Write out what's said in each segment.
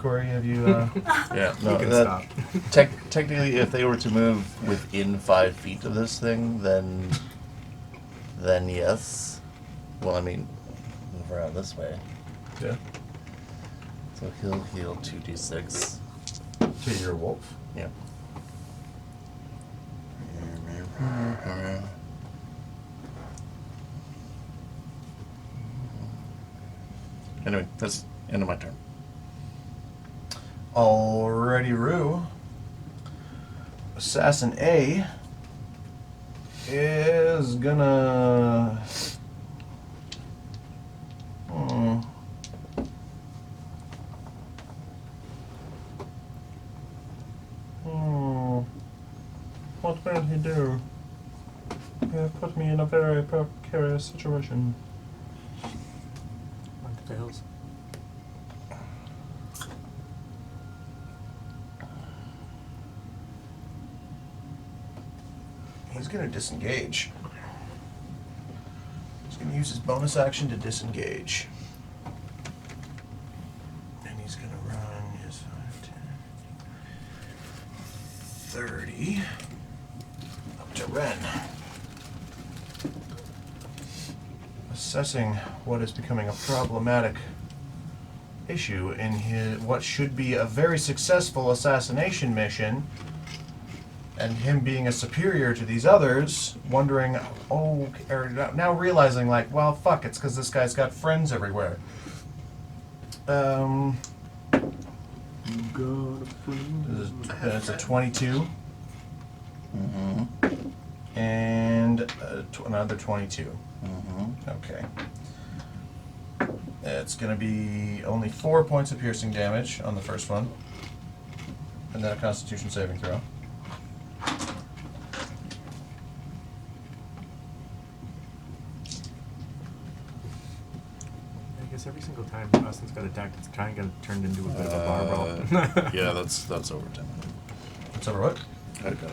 Corey, have you... Yeah, no, You can that, stop. technically, if they were to move within 5 feet of this thing, then yes. Well, I mean, move around this way. Yeah. So he'll heal 2d6. To your wolf? Yeah. Anyway, that's end of my turn. Alrighty, Roo. Assassin A is gonna... What will he do? You have put me in a very precarious situation. Like fails. He's gonna disengage. He's gonna use his bonus action to disengage. And he's gonna run his 5, 10, 30 up to Ren. Assessing what is becoming a problematic issue in his what should be a very successful assassination mission. And him being a superior to these others, wondering, now realizing, like, well, fuck, it's because this guy's got friends everywhere. It's a 22. Mm-hmm. And another 22. Mm-hmm. Okay. It's going to be only 4 points of piercing damage on the first one. And then a Constitution saving throw. I guess every single time Austin's got attacked, it's trying to get turned into a bit of a barbell. Yeah, that's over 10. It's over what? I got it.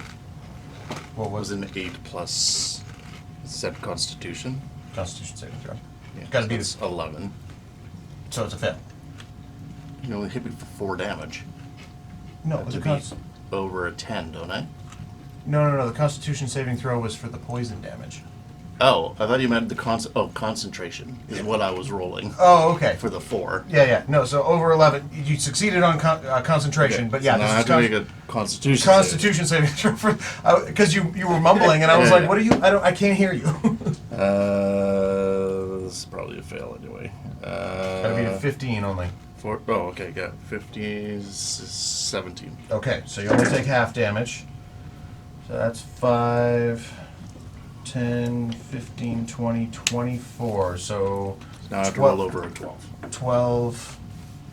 What Was was an 8 plus set Constitution. Constitution saving throw? Yeah, Gotta be it's 11. So it's a fail. You only hit me for 4 damage. No, Have it was to a be over a 10, don't I? No. The Constitution saving throw was for the poison damage. Oh, I thought you meant the concentration is what I was rolling Oh, okay. for the 4. Yeah. No, so over 11, you succeeded on concentration, Okay, but yeah, so now I have to make a Constitution. Constitution saving throw because you were mumbling, and I was Yeah, like, yeah. "What are you? I can't hear you." This is probably a fail anyway. Gotta be a 15 only. Okay, got 15, 17. Okay, so you only take half damage. So that's 5, 10, 15, 20, 24. So Now I have to 12 roll over a 12. 12.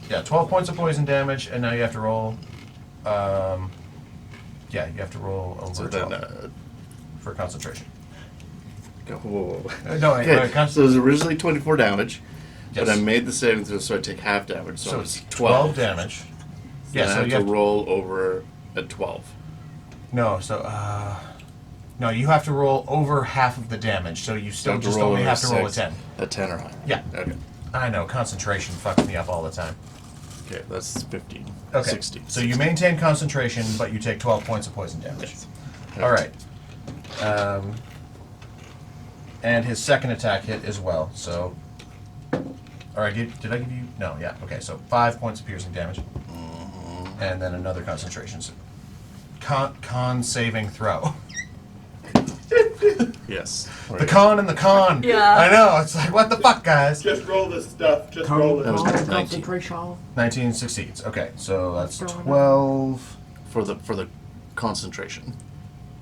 Yeah, 12 points of poison damage, and now you have to roll. You have to roll over So 12 then, for concentration. whoa. No, wait, Okay, wait, so it was originally 24 damage, but I Yes. made the saving throw, so I take half damage. So, So it's it's 12. 12 damage. Yeah, Yeah, I so have you to have to, roll over a 12. no, so no, you have to roll over half of the damage. So you still Have to just roll only over have to roll a 6. 10. A 10 or higher. Yeah. Okay. I know, concentration fucks me up all the time. Okay, that's 15. Okay. 16. So you maintain concentration, but you take 12 points of poison damage. Yes. All right. And his second attack hit as well. So, all right. Did I give you? No. Yeah. Okay. So 5 points of piercing damage, and then another concentration. So con saving throw. Yes. The con and the con. Yeah. I know. It's like, what the fuck, guys? Just roll this stuff. Just roll That it. was 19 concentration. 19 succeeds. Okay. So that's 12. for the concentration.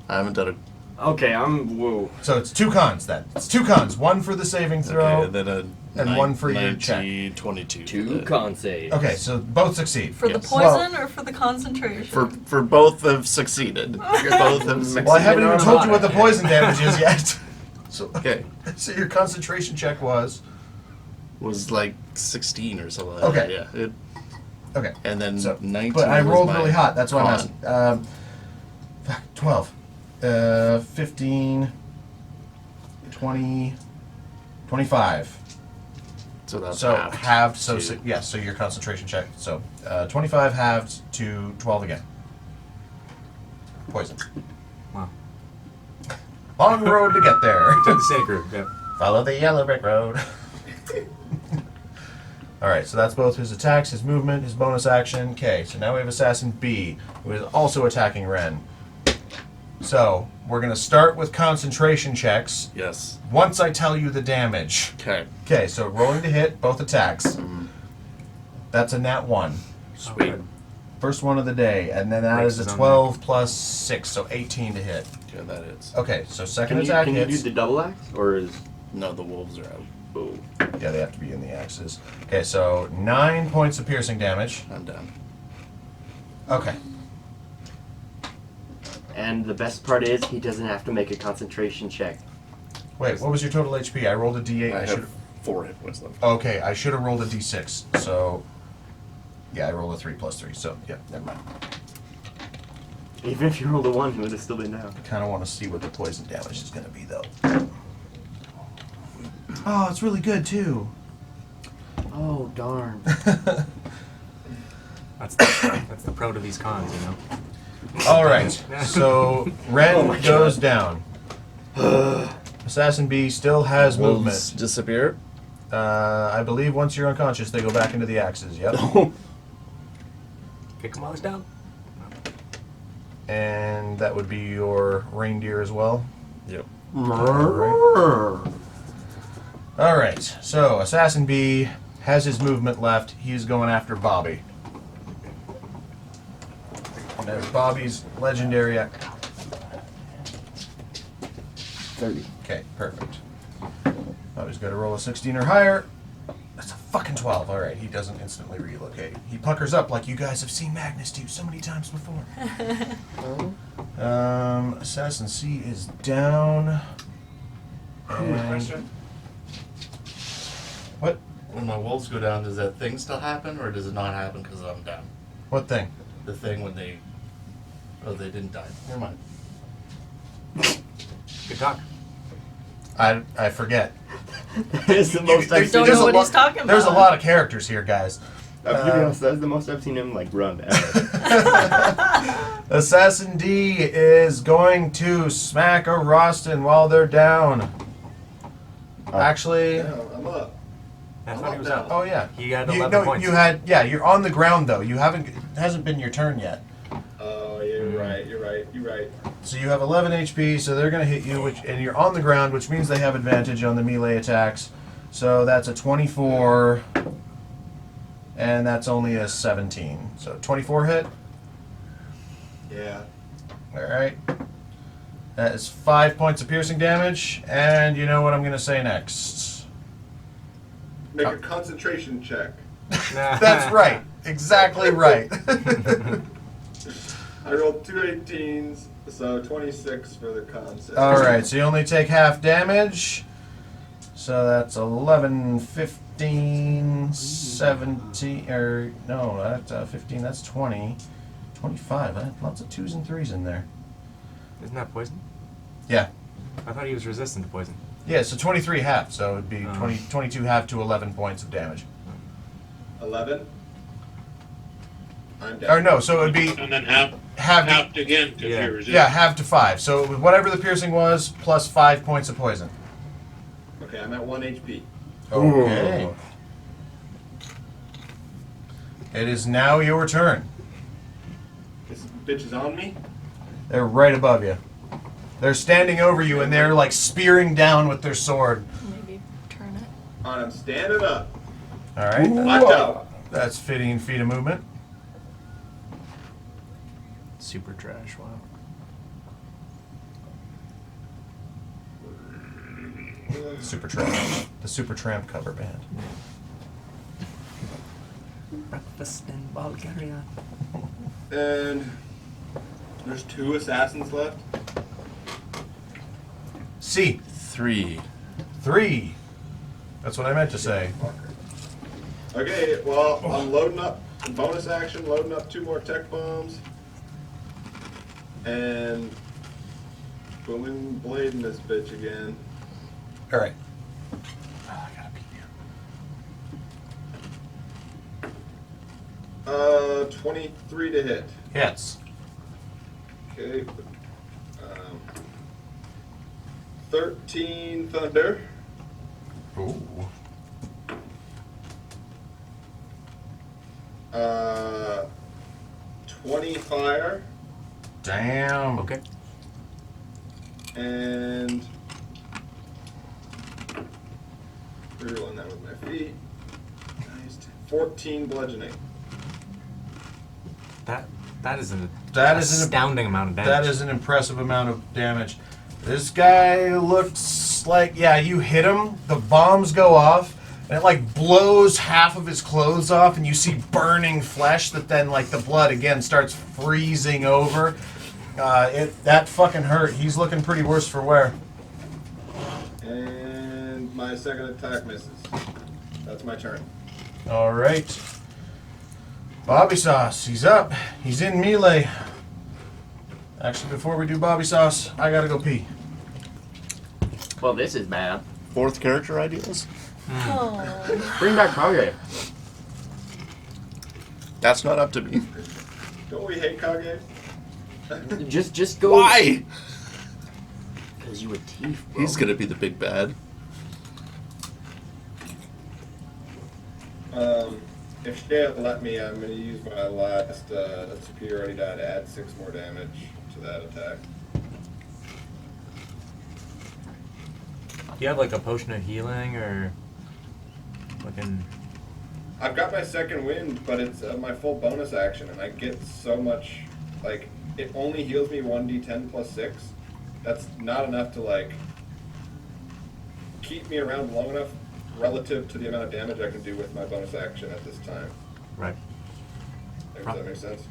I haven't done Okay, whoa. So it's 2 cons then. It's 2 cons. One for the saving a throw. okay, then a and one for your 19, 22. Two con saves. Okay, so both succeed. For the Yes. poison or for the concentration? For both have succeeded. Both have succeeded. Well, I haven't even told you what the Armada. poison damage is yet. So, Okay. so your concentration check was Was like 16 or something. Like Okay. That. Yeah. okay. And then So, 19. but I was rolled my really hot. That's why I'm con. asking. Fuck, 12, 15, 20, 25. So that's So half. halved. So So- yes. So your concentration check. So 25 halved to 12 again. Poison. Wow. Long road to get there. Took the sacred. Yep. Follow the yellow brick road. Alright, so that's both his attacks, his movement, his bonus action. Okay, so now we have Assassin B, who is also attacking Ren. So, we're going to start with concentration checks Yes. once I tell you the damage. Okay. Okay, so rolling to hit, both attacks. That's a nat 1. Sweet. good. First one of the day, and then that Breaks is a his own 12 plus 6, so 18 to hit. Yeah, that is. Okay, so second Can you, attack can you do hits. the double axe? Or is. No, the wolves are out. Oh. Yeah, they have to be in the axes. Okay, so 9 points of piercing damage. I'm done. Okay. And the best part is, he doesn't have to make a concentration check. Wait, what was your total HP? I rolled a d8. I should have 4 hit points left. Okay, I should have rolled a d6. So, yeah, I rolled a 3 plus 3. So, yeah, never mind. Even if you rolled a 1, he would have still been down. Kind of want to see what the poison damage is going to be, though. Oh, it's really good, too. Oh, darn. That's the pro to these cons, you know. All right, so Ren Oh my goes down. Assassin B still has Wolves movement. disappear. I believe once you're unconscious, they go back into the axes. Yep. Kick them while he's down. And that would be your reindeer as well. Yep. All right, so Assassin B has his movement left. He's going after Bobby. And there's Bobby's legendary. 30. Okay, perfect. Bobby's got to roll a 16 or higher. That's a fucking 12. All right, he doesn't instantly relocate. He puckers up like you guys have seen Magnus do so many times before. Assassin C is down. And Question? what? When my wolves go down, does that thing still happen, or does it not happen because I'm down? What thing? The thing when they... Oh, they didn't die. Never mind. Good talk. I forget. That's the most I've Don't seen There's know a what he's talking about. There's a lot of characters here, guys. To be honest, that's the most I've seen him like run ever. Assassin D is going to smack a Raajsten while they're down. Actually, Yeah, I'm up. I thought he was up. oh yeah. He had You, 11 no, points. you had you're on the ground though. You haven't. It hasn't been your turn yet. Oh, yeah, you're right. You're right. You're right. So you have 11 HP. So they're gonna hit you, and you're on the ground, which means they have advantage on the melee attacks. So that's a 24, and that's only a 17. So 24 hit. Yeah. All right. That is 5 points of piercing damage, and you know what I'm gonna say next. Make a concentration check. That's right. Exactly right. I rolled 2 18s, so 26 for the con save. All right, so you only take half damage. So that's 11, 15, 17, or no, that's 15, that's 20, 25. Lots of 2s and 3s in there. Isn't that poison? Yeah. I thought he was resistant to poison. Yeah, so 23 half, so it'd be Oh. 22 half to 11 points of damage. 11. I'm Or down. no, so it would be And then half half, again because Yeah. you resist. yeah, half to 5. So whatever the piercing was, plus 5 points of poison. Okay, I'm at 1 HP. Okay. It is now your turn. This bitch is on me. They're right above you. They're standing over you and they're like spearing down with their sword. Maybe turn it. And I'm standing up. All right. Watch out. That's 15 feet of movement. Super trash. Wow. Super Tramp. The Super Tramp cover band. Breakfast in Bulgaria. And there's 2 assassins left. C. 3. 3. That's what I meant to say. Okay, well, I'm loading up, bonus action, loading up 2 more tech bombs. And booming blading this bitch again. All right. Uh, 23 to hit. Hits. Okay. 13 thunder. Ooh. 20 fire. Damn. Okay. And rerolling that with my feet. Nice. 14 bludgeoning. That is an That is an astounding amount of damage. That is an impressive amount of damage. This guy looks like, yeah, you hit him, the bombs go off, and it like blows half of his clothes off, and you see burning flesh that then like the blood again starts freezing over. That fucking hurt. He's looking pretty worse for wear. And my second attack misses. That's my turn. All right. Bobby Sauce, he's up. He's in melee. Actually, before we do Bobby Sauce, I gotta go pee. Well, this is bad. Fourth character ideas? Oh. Bring back Kage. That's not up to me. Don't we hate Kage? Just go. Why? Because you a thief, bro. He's gonna be the big bad. If she had let me, I'm going to use my last superiority die to add 6 more damage to that attack. Do you have like a potion of healing or fucking? I've got my second wind, but it's my full bonus action, and I get so much, like, it only heals me 1d10 plus 6. That's not enough to, like, keep me around long enough relative to the amount of damage I can do with my bonus action at this time. Right. Does that make sense?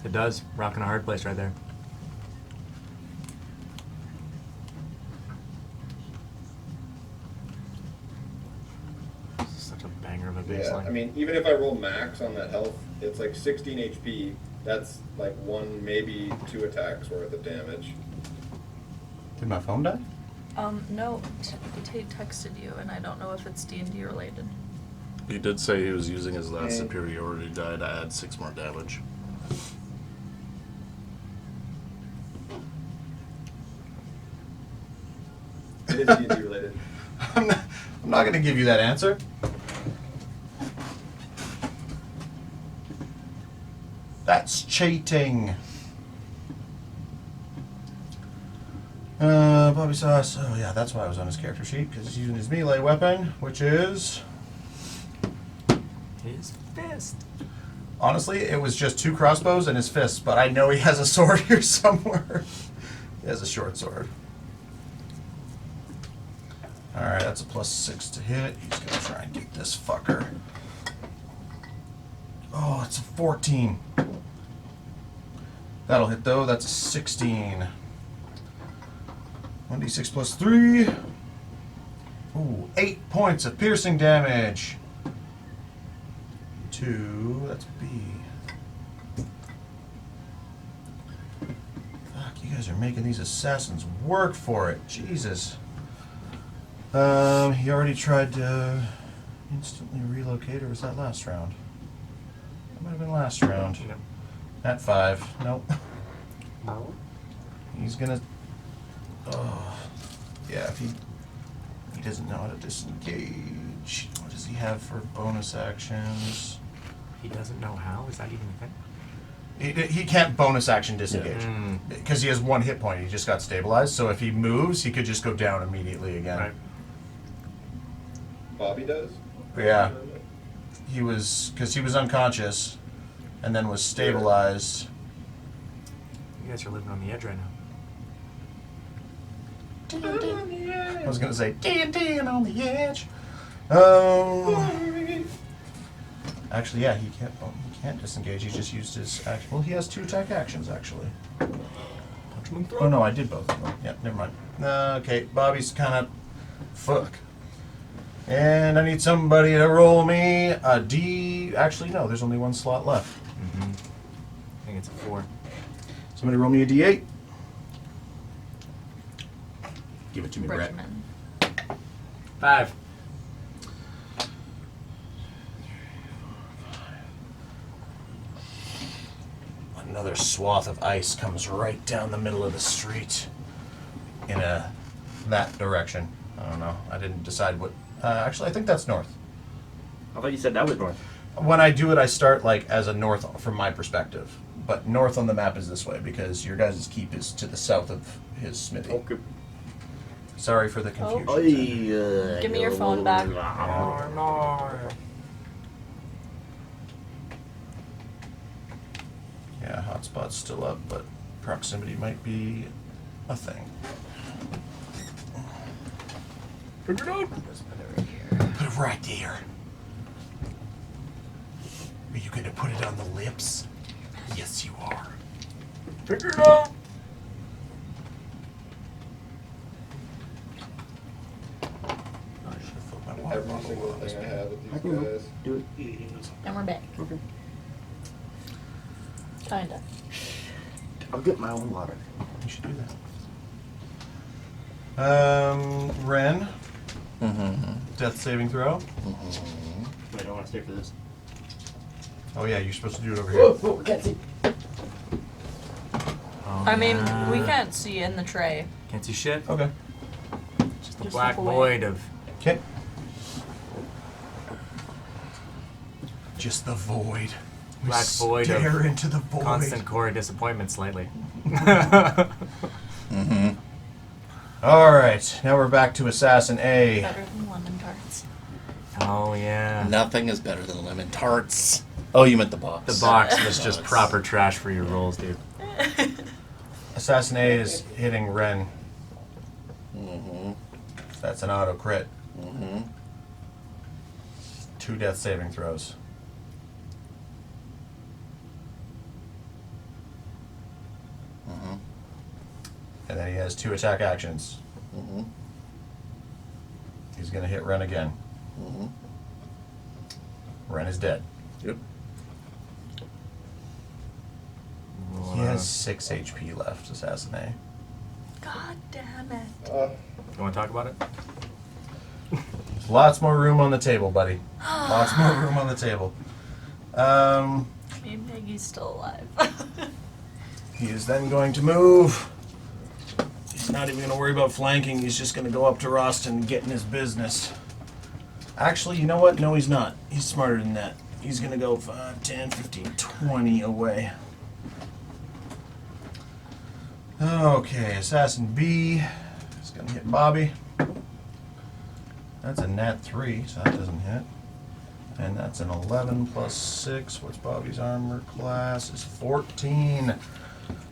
It does. Rocking a hard place right there. This is such a banger of a baseline. Yeah, I mean, even if I roll max on that health, it's like 16 HP. That's like 1, maybe 2 attacks worth of damage. Did my phone die? No, Tate texted you, and I don't know if it's D&D related. He did say he was using his last superiority die to add 6 more damage. It is D&D related. I'm not going to give you that answer. That's cheating. Bobby Sauce. Oh yeah, that's why I was on his character sheet, because he's using his melee weapon, which is... His fist. Honestly, it was just 2 crossbows and his fists, but I know he has a sword here somewhere. He has a short sword. Alright, that's a +6 to hit. He's going to try and get this fucker. Oh, it's a 14. That'll hit though. That's a 16. 1d6 plus 3. Ooh, 8 points of piercing damage. 2. That's B. Fuck, you guys are making these assassins work for it. Jesus. He already tried to instantly relocate, or was that last round? That might have been last round. Yep. At 5. Nope. No. He's gonna... Oh. Yeah, if he doesn't know how to disengage. What does he have for bonus actions? He doesn't know how? Is that even a thing? He can't bonus action disengage. Yeah. Because he has 1 hit point. He just got stabilized. So if he moves, he could just go down immediately again. Right. Bobby does? Yeah. He was... Because he was unconscious and then was stabilized. You guys are living on the edge right now. I was going to say, D&D and on the edge. Actually, yeah, he can't disengage. He just used his action. Well, he has 2 attack actions, actually. Punch him in the throat. Oh, no, I did both of them. Yeah, never mind. Okay, Bobby's kind of... Fuck. And I need somebody to roll me a D... Actually, no, there's only 1 slot left. Mm-hmm. I think it's a 4. Somebody roll me a D8. Give it to me, Brett. Regimen. 5. Another swath of ice comes right down the middle of the street in that direction. I don't know. I didn't decide what. Actually, I think that's north. I thought you said that was north. When I do it, I start like as a north from my perspective. But north on the map is this way because your guys' keep is to the south of his smithy. Okay. Sorry for the confusion. Give me your phone back. Yeah, hotspot's still up, but proximity might be a thing. Figure it out. Put it right there. Are you gonna put it on the lips? Yes, you are. Figure it out. I should have filled my water Every bottle single while I was thing I being- have with I these can guys. do it. And we're back. Okay. Kinda. I'll get my own water. You should do that. Ren, Mm-hmm. death saving throw. Wait, I don't want to stay for this. Oh yeah, you're supposed to do it over here. Whoa, can't see. Oh, I mean, yeah. we can't see in the tray. Can't see shit. Okay. Just the Just black look away. void of. Okay. Just the void. We Black void stare of into the void. Constant core disappointment slightly. Mm-hmm. All right, now we're back to Assassin A. Better than lemon tarts. Oh yeah. Nothing is better than lemon tarts. Oh, you meant the box. The box was The just box. proper trash for your rolls, dude. Assassin A is hitting Ren. Mm-hmm. That's an auto crit. Mm-hmm. 2 death saving throws. Mm-hmm. And then he has 2 attack actions. Mm-hmm. He's going to hit Ren again. Mm-hmm. Ren is dead. Yep. He has 6 HP left, Assassin A. God damn it. You want to talk about it? There's lots more room on the table, buddy. Lots more room on the table. Me and Maggie's still alive. He is then going to move. He's not even going to worry about flanking. He's just going to go up to Raajsten and get in his business. Actually, you know what? No, he's not. He's smarter than that. He's going to go 5, 10, 15, 20 away. Okay, Assassin B is going to hit Bobby. That's a nat 3, so that doesn't hit. And that's an 11 plus 6. What's Bobby's armor class? Is 14.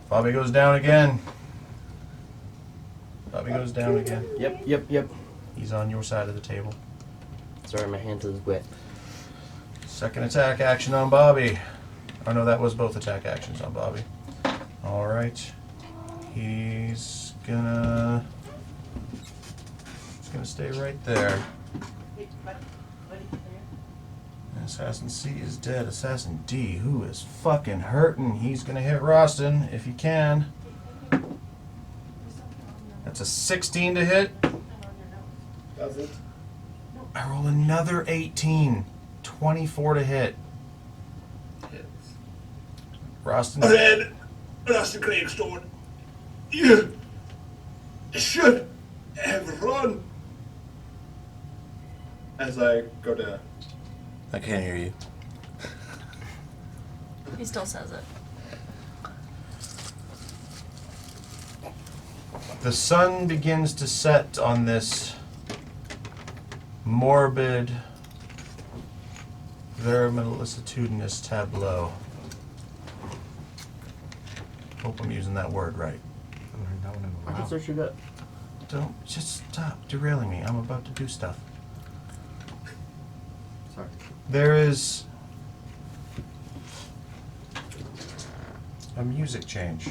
Bobby goes down again. Bobby goes down again. Yep. He's on your side of the table. Sorry, my hand is wet. Second attack action on Bobby. Oh no, that was both attack actions on Bobby. Alright. He's gonna stay right there. Assassin C is dead. Assassin D, who is fucking hurting. He's gonna hit Raajsten if he can. That's a 16 to hit. Does it? I roll another 18. 24 to hit. Hits. Raajsten. Then, Master Craagstone, you should have run. As I go down. I can't hear you. He still says it. The sun begins to set on this morbid, verisimilitudinous tableau. Hope I'm using that word right. I haven't heard that one in a I can while. search it up. Don't just stop derailing me. I'm about to do stuff. Sorry. There is a music change.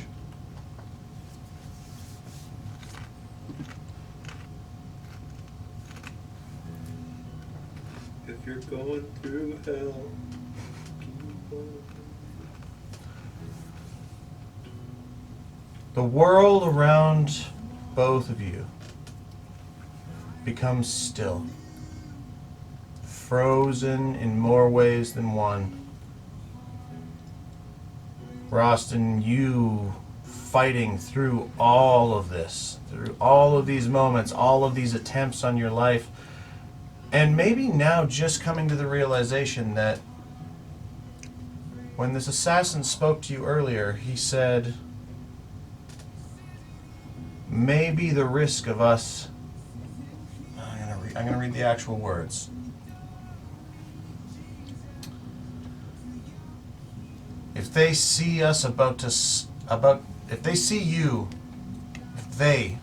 If you're going through hell, keep on. The world around both of you becomes still, frozen in more ways than one. Raajsten, you fighting through all of this, through all of these moments, all of these attempts on your life, and maybe now just coming to the realization that when this assassin spoke to you earlier, he said, maybe the risk of us... I'm going to read the actual words. If they see us if they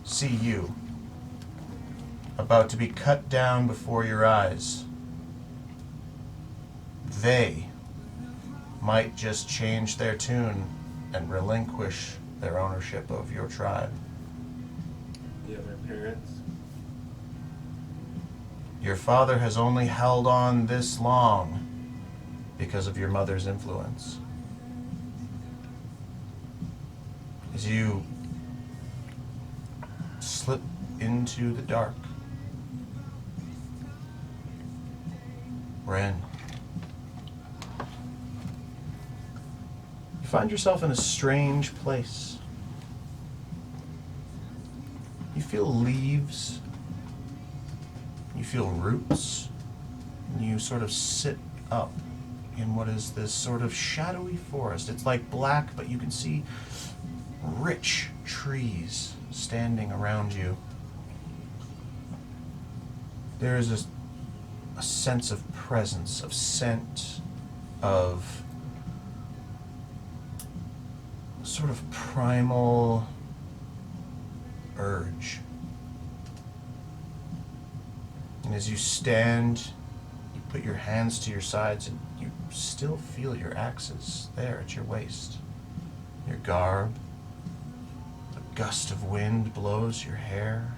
see you about to be cut down before your eyes, they might just change their tune and relinquish their ownership of your tribe. The other parents. Your father has only held on this long because of your mother's influence. As you slip into the dark, Ren, you find yourself in a strange place. You feel leaves, you feel roots, and you sort of sit up in what is this sort of shadowy forest. It's like black, but you can see rich trees standing around you. There is a sense of presence, of scent, of sort of primal urge. And as you stand, you put your hands to your sides and you still feel your axes there at your waist. Your garb, a gust of wind blows your hair.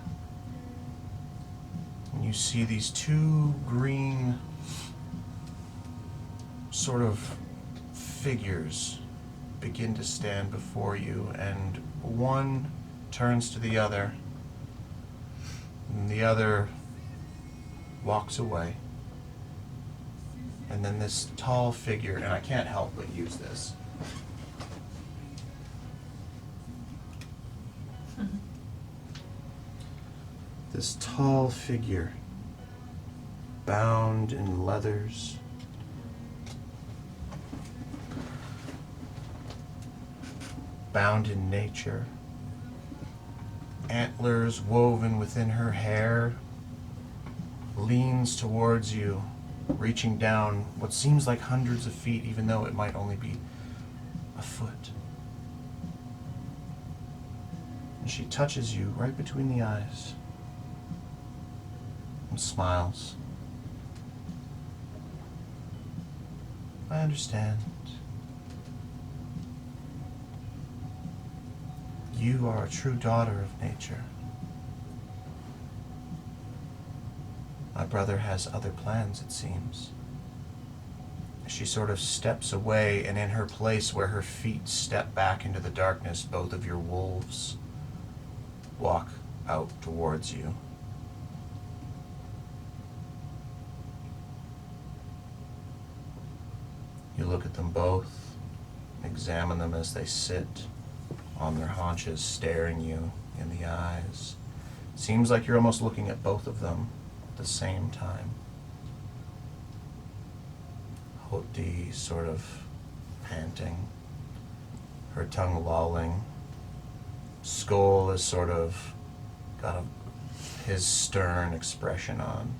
And you see these two green sort of figures begin to stand before you, and one turns to the other, and the other walks away. And then this tall figure, and I can't help but use this. This tall figure, bound in leathers, bound in nature, antlers woven within her hair, leans towards you, reaching down what seems like hundreds of feet, even though it might only be a foot. And she touches you right between the eyes and smiles. I understand. You are a true daughter of nature. My brother has other plans, it seems. She sort of steps away, and in her place where her feet step back into the darkness, both of your wolves walk out towards you. You look at them both, examine them as they sit on their haunches, staring you in the eyes. Seems like you're almost looking at both of them at the same time. Hoti sort of panting, her tongue lolling. Skull is sort of got his stern expression on.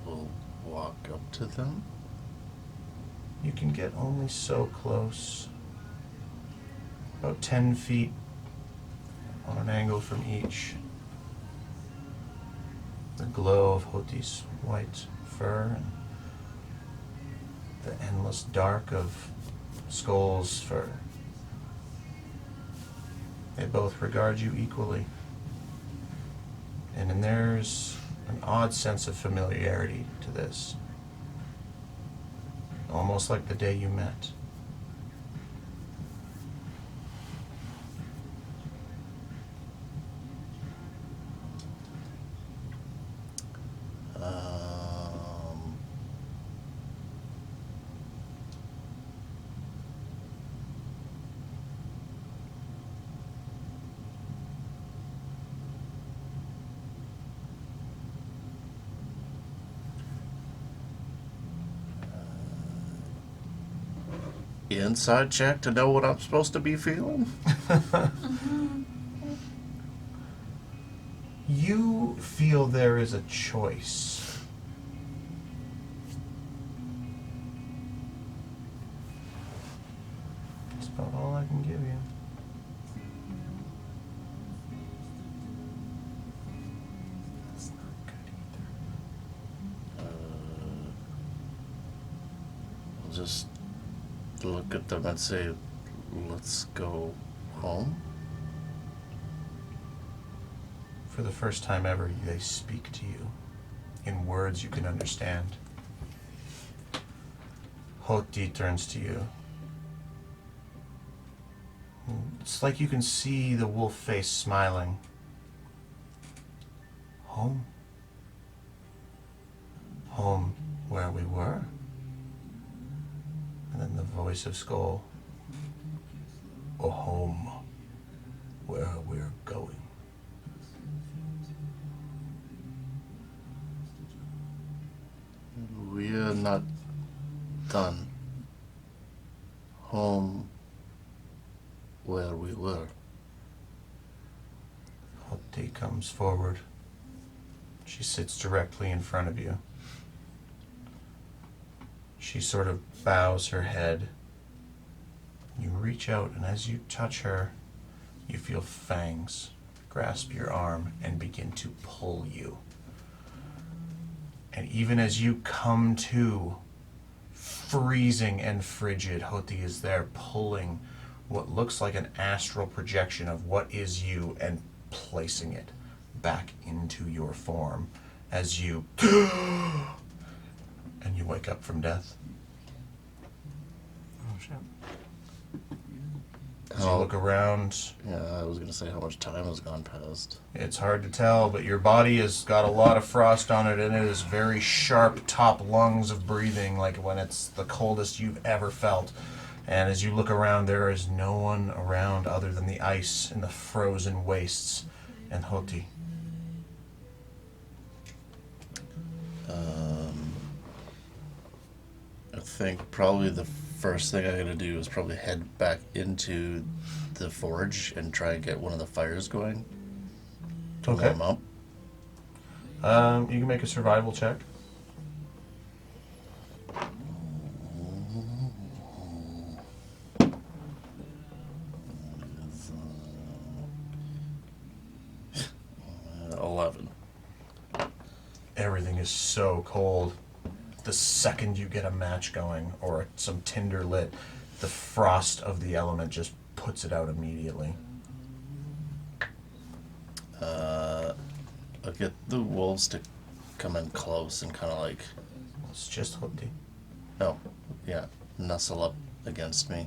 We'll walk up to them. You can get only so close. About 10 feet on an angle from each. The glow of Hoti's white fur and the endless dark of Skull's fur. They both regard you equally. And then there's an odd sense of familiarity to this. Almost like the day you met. inside check to know what I'm supposed to be feeling? You feel there is a choice. That's about all I can give you. That's not good either. I'll just look at them and say, let's go home. For the first time ever, they speak to you in words you can understand. Hoti turns to you. It's like you can see the wolf face smiling. Home? Home where we were? And then the voice of Skull. Or home where we're going. We are not done. Home where we were. Hoti comes forward. She sits directly in front of you. She sort of bows her head. You reach out, and as you touch her, you feel fangs grasp your arm and begin to pull you. And even as you come to, freezing and frigid, Hoti is there pulling what looks like an astral projection of what is you and placing it back into your form as you and you wake up from death. Oh shit. As you look around, Yeah, I was gonna say how much time has gone past. it's hard to tell, but your body has got a lot of frost on it, and it is very sharp top lungs of breathing, like when it's the coldest you've ever felt. And as you look around, there is no one around other than the ice and the frozen wastes and Hoti. I think probably the first thing I'm gonna do is probably head back into the forge and try and get one of the fires going to Okay. warm up. You can make a survival check. It's, 11. Everything is so cold. The second you get a match going or some tinder lit, the frost of the element just puts it out immediately. I'll get the wolves to come in close and kind of like, It's just Hoti. oh, yeah, nestle up against me.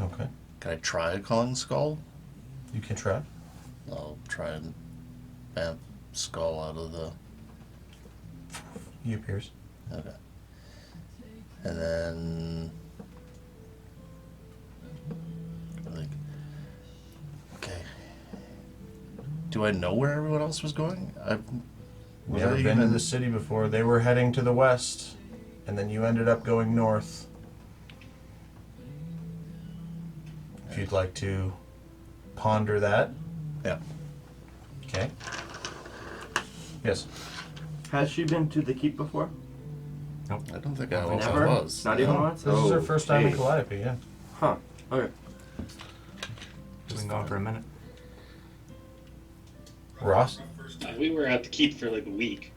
Okay. Can I try a calling skull? You can try. I'll try and bamf skull out of the. He appears. Okay. And then. Like. Okay. Do I know where everyone else was going? I've Never been to the city before. They were heading to the west, and then you ended up going north. If you'd like to ponder that. Yeah. Okay. Yes. Has she been to the keep before? I don't think I know if I Never? was. Not even No, once? This is her Oh, first time in hey. Calliope, yeah. Huh. Okay. We've been gone for a minute. Ross? We were at the keep for like a week.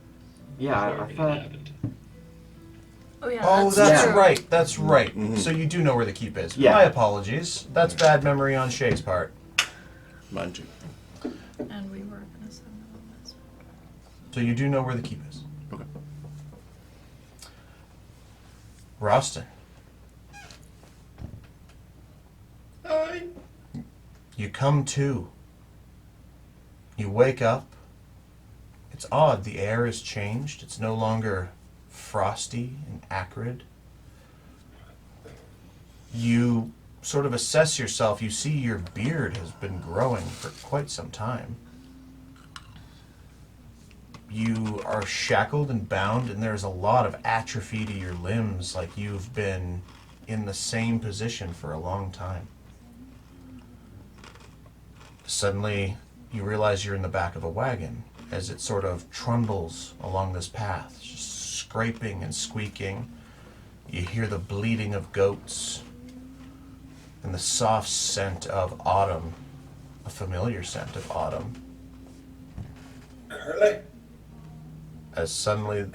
Yeah, before I everything thought. happened. Oh yeah. Oh, that's true. right. That's right. Mhm. So you do know where the keep is. Yeah. My apologies. That's bad memory on Shay's part. Mind you. And we were gonna send them a message. So you do know where the keep is. Okay. Raajsten, Hi. you come to. You wake up. It's odd. The air has changed. It's no longer frosty and acrid. You sort of assess yourself. You see your beard has been growing for quite some time. You are shackled and bound, and there's a lot of atrophy to your limbs, like you've been in the same position for a long time. Suddenly, you realize you're in the back of a wagon as it sort of trundles along this path, just scraping and squeaking. You hear the bleating of goats and the soft scent of autumn, a familiar scent of autumn, Curly? as suddenly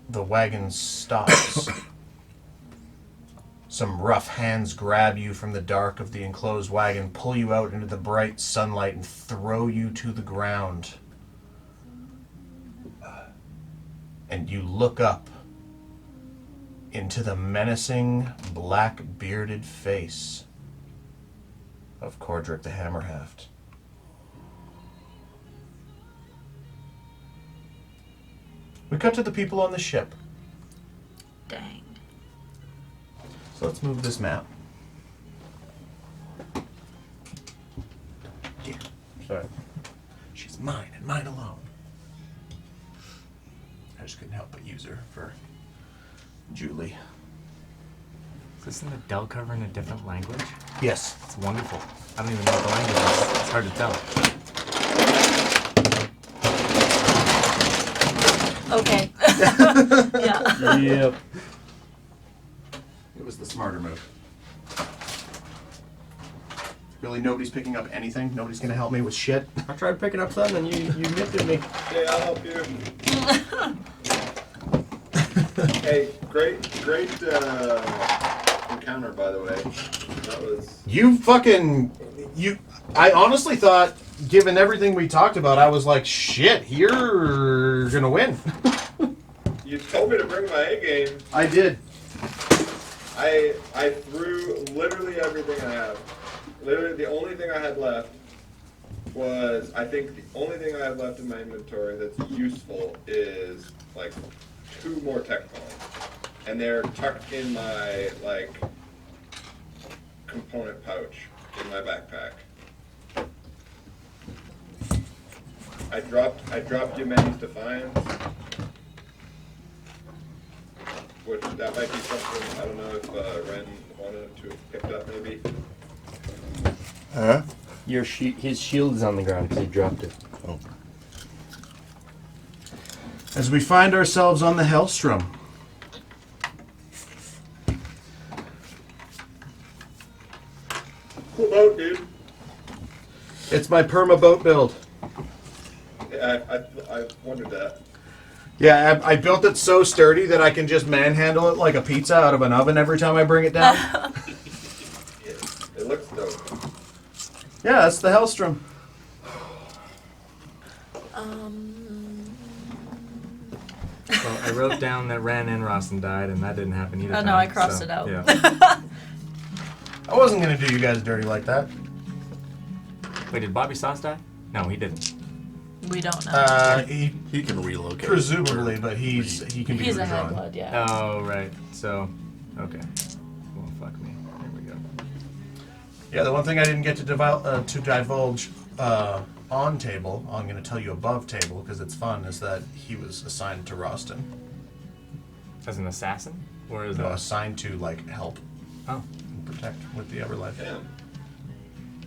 the wagon stops. Some rough hands grab you from the dark of the enclosed wagon, pull you out into the bright sunlight, and throw you to the ground. And you look up into the menacing, black-bearded face of Cordric the Hammerhaft. We cut to the people on the ship. Dang. So let's move this map. Here. Sorry. She's mine and mine alone. I just couldn't help but use her for Julie. Is this in the Dell cover in a different language? Yes. It's wonderful. I don't even know what the language is. It's hard to tell. Okay. Yeah. Yep. It was the smarter move. Really, nobody's picking up anything? Nobody's gonna help me with shit? I tried picking up something and you nipped at me. Yeah, I'll help you. Hey, great encounter, by the way. That was... I honestly thought, given everything we talked about, I was like, shit, you're gonna win. You told me to bring my A game. I did. I threw literally everything I have. Literally, the only thing I had left was, I think the only thing I have left in my inventory that's useful is, like, 2 more tech points. And they're tucked in my, like, component pouch in my backpack. I dropped Yemeni's Defiance. Which, that might be something, I don't know if Ren wanted to have picked up, maybe. Huh? His shield is on the ground because he dropped it. Oh. As we find ourselves on the Hellstrom. Cool boat, dude. It's my perma boat build. Yeah, I wondered that. Yeah, I built it so sturdy that I can just manhandle it like a pizza out of an oven every time I bring it down. It looks dope. Yeah, that's the Hellstrom. Well, I wrote down that Ran and Raajsten died, and that didn't happen either Oh, time. no, I crossed so, it out. Yeah. I wasn't going to do you guys dirty like that. Wait, did Bobby Sauce die? No, he didn't. We don't know. He can relocate. Presumably, but he can be He's a redrawn. half-blood, yeah. Oh, right. So, okay. Well, fuck me. There we go. Yeah, the one thing I didn't get to divulge on table, I'm going to tell you above table because it's fun, is that he was assigned to Raajsten. As an assassin? Or is No, that... assigned to, like, help Oh. and protect with the Everlife.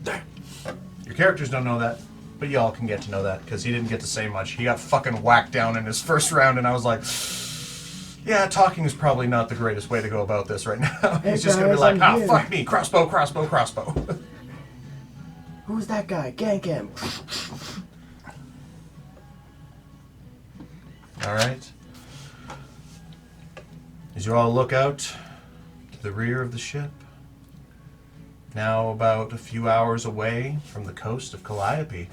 Damn. Your characters don't know that, but y'all can get to know that because he didn't get to say much. He got fucking whacked down in his first round, and I was like, yeah, talking is probably not the greatest way to go about this right now. Hey He's just going to be guys, like, I'm here." fuck me, crossbow, crossbow, crossbow. Who's that guy? Gank him. All right. As you all look out to the rear of the ship, now about a few hours away from the coast of Calliope,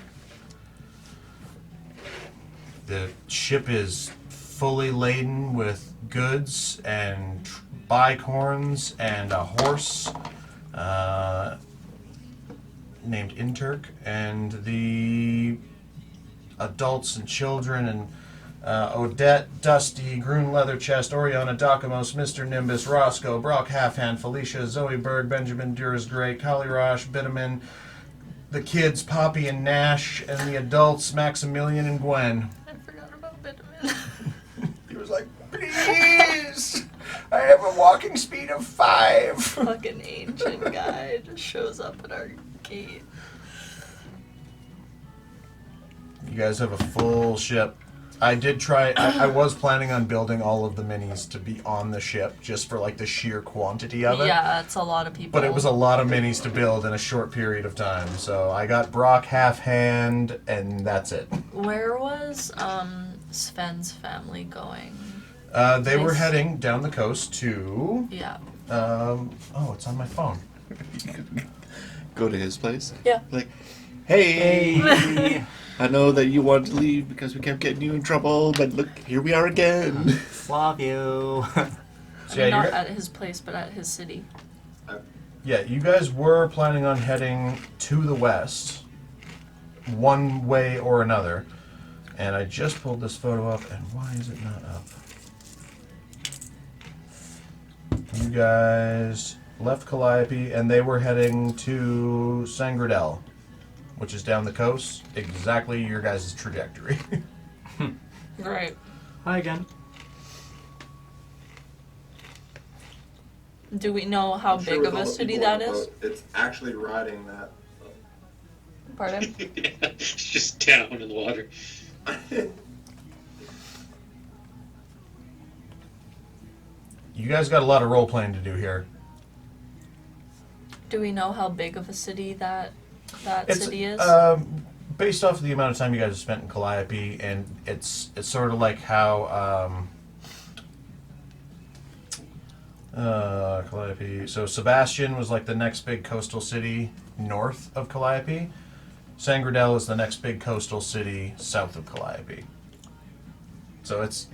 the ship is fully laden with goods and bicorns and a horse named Interk, and the adults and children and Odette, Dusty, Groon Leatherchest, Oriana, Dakamos, Mr. Nimbus, Roscoe, Brock Halfhand, Felicia, Zoe Berg, Benjamin Duras Gray, Kali Rosh, Bitterman, the kids, Poppy and Nash, and the adults, Maximilian and Gwen. I forgot about Bitterman. He was like, please, I have a walking speed of 5. Fucking ancient guy just shows up at our gate. You guys have a full ship. I did try. I was planning on building all of the minis to be on the ship, just for like the sheer quantity of it. Yeah, it's a lot of people. But it was a lot of minis to build in a short period of time. So I got Brock half hand, and that's it. Where was Sven's family going? They were Nice. heading down the coast to. Yeah. Oh, it's on my phone. Go to his place. Yeah. Like, hey, I know that you wanted to leave because we kept getting you in trouble, but look, here we are again. Love you. So yeah, Not you're- at his place, but at his city. Yeah, you guys were planning on heading to the west, one way or another. And I just pulled this photo up, and why is it not up? You guys left Calliope, and they were heading to Sangradel, which is down the coast, exactly your guys' trajectory. Right. Hi again. Do we know how I'm sure big with of all a the city people on that the is? boat, it's actually riding that. Pardon? Yeah, it's just down in the water. You guys got a lot of role playing to do here. Do we know how big of a city that city is? Based off of the amount of time you guys have spent in Calliope, and it's sort of like how Calliope. So Sebastian was like the next big coastal city north of Calliope. Sangradel is the next big coastal city south of Calliope. So it's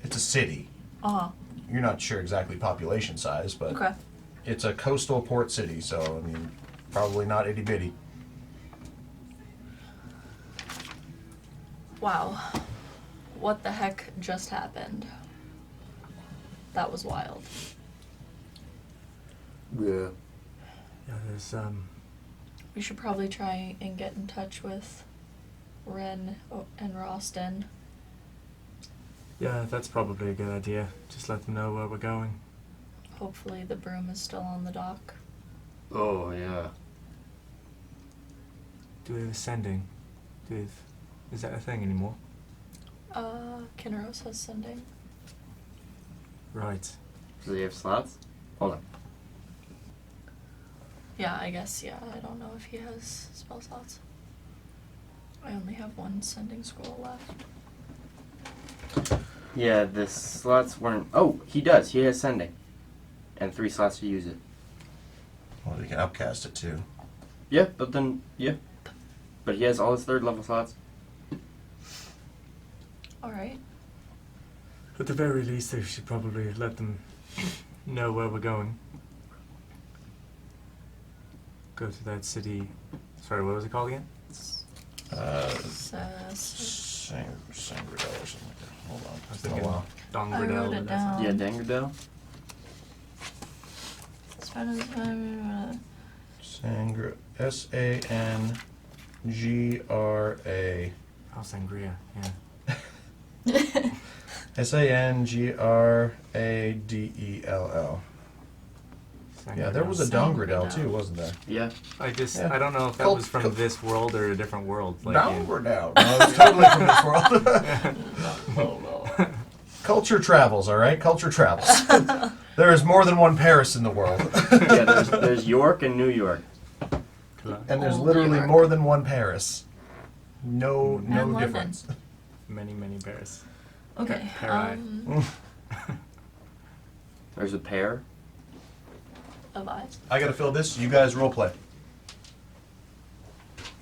a city. Uh-huh. You're not sure exactly population size, but Okay. it's a coastal port city. So I mean, probably not itty bitty. Wow. What the heck just happened? That was wild. Yeah. Yeah, there's We should probably try and get in touch with Ren and Raajsten. yeah, that's probably a good idea. Just let them know where we're going. Hopefully the broom is still on the dock. Oh, yeah. Do we have ascending? Is that a thing anymore? Kinneros has sending. Right. Do they have slots? Hold on. Yeah, I guess, yeah. I don't know if he has spell slots. I only have one sending scroll left. Yeah, the slots weren't. Oh, he does. He has sending. And 3 slots to use it. Well, you can upcast it too. Yeah, but then. Yeah. But he has all his 3rd level slots. Alright. At the very least, they should probably let them know where we're going. Go to that city. Sorry, what was it called again? Sangradel or something like that. Hold on. I was It's been a thinking while. Dongradel. I wrote it down. Yeah, Dangerdale. Sangra. Sangra. Oh, Sangria. Yeah. Sangradell. Yeah, there was a Dongradel too, wasn't there? Yeah. I just, Yeah. I don't know if that Cult- was from cult- this world or a different world. Like Dongradel. No, it's totally from this world. Culture travels, all right? Culture travels. There is more than one Paris in the world. Yeah, there's York and New York. And there's Oh, literally New York. more than one Paris. No And London. difference. Many, many Paris. Okay. Parai. There's a pair. Of eyes. I gotta fill this. You guys roleplay.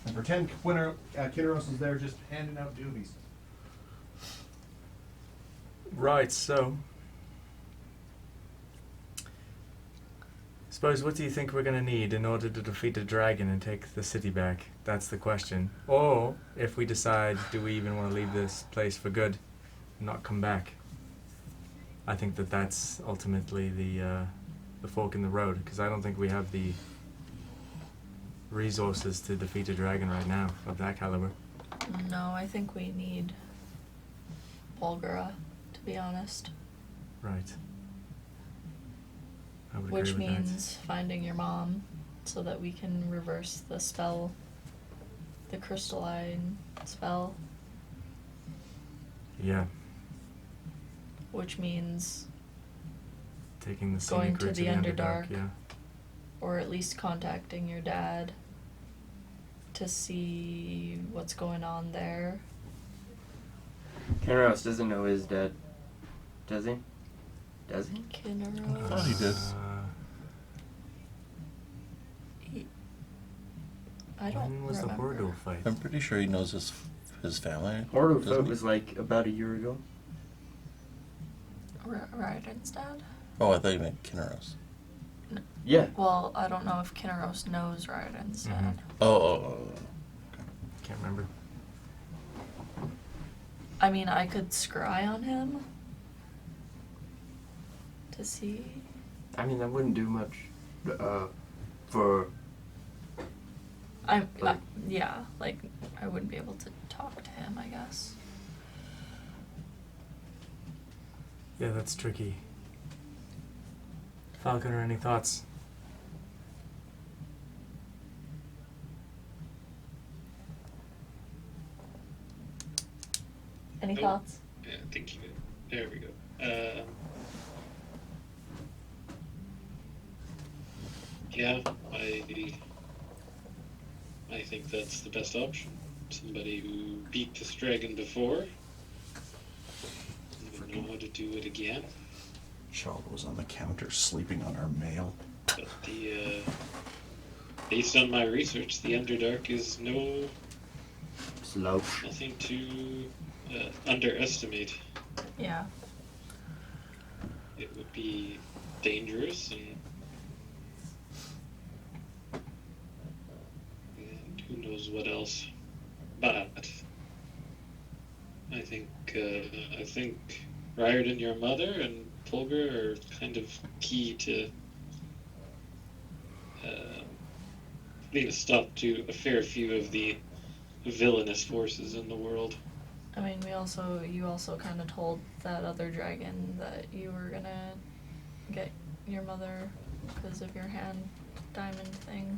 And pretend Kinneros is there just handing out doobies. Right, so. Suppose, what do you think we're going to need in order to defeat the dragon and take the city back? That's the question. Or, if we decide, do we even want to leave this place for good and not come back? I think that that's ultimately the fork in the road, because I don't think we have the resources to defeat a dragon right now of that caliber. No, I think we need Bulgara, to be honest. Right. I would Which agree with means finding your mom so that we can reverse the spell, the crystalline spell. that. Yeah, Which means, taking the Going scenic to route the Underdark. Yeah. or at least contacting your dad to see what's going on there. Kenros doesn't know his dad, does he? Does he? Kinneros. thought he did. I don't When was remember. the Hordle fight? I'm pretty sure he knows his family. Ordo doesn't vote he? was like about a year ago. Raiden's dad? Oh, I thought you meant Kinneros. Yeah. Well, I don't know if Kinneros knows Raiden's dad. Oh. Can't remember. I mean, I could scry on him to see. I mean, that wouldn't do much for. Yeah, like, I wouldn't be able to talk to him, I guess. Yeah, that's tricky. Falconer, any thoughts? Any Nope. thoughts? Yeah, thinking it. There we go. Yeah, I think that's the best option. Somebody who beat this dragon before, and would know how to do it again. Child was on the counter sleeping on our mail. But based on my research, the Underdark is Slouch. nothing to underestimate. Yeah. It would be dangerous and who knows what else. But I think Raajsten, your mother, and Pulgar are kind of key to putting a stop to a fair few of the villainous forces in the world. I mean, you also kind of told that other dragon that you were gonna get your mother because of your hand diamond thing.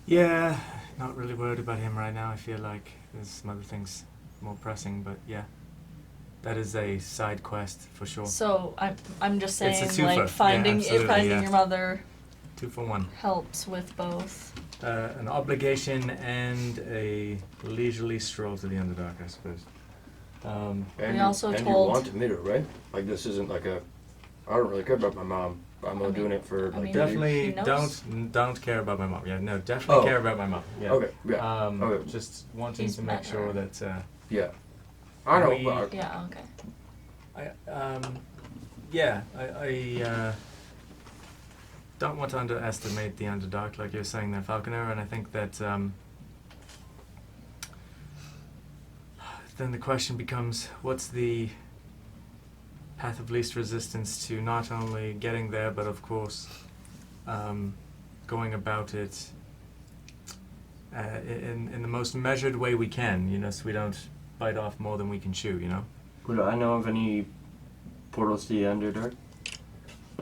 Yeah, not really worried about him right now. I feel like there's some other things more pressing, but yeah. That is a side quest for sure. So I'm just It's a saying, twofer. like, finding Yeah, absolutely, yeah. your mother 2 for 1. helps with both. An obligation and a leisurely stroll to the Underdark, I suppose. We also and told- you want to meet her, right? Like, this isn't like a. I don't really care about my mom. But I'm I mean- doing it for I like. mean, Definitely He knows? don't care about my mom. Yeah, no, definitely Oh. care about my mom. Yeah. Okay. Yeah. Okay. Just wanting He's to make met sure her. that Yeah. I know. We- But Yeah, okay. I don't want to underestimate the Underdark, like you're saying there, Falconer, and I think that then the question becomes, what's the path of least resistance to not only getting there, but of course going about it in the most measured way we can, you know, so we don't bite off more than we can chew, you know? would I know of any portals to the Underdark?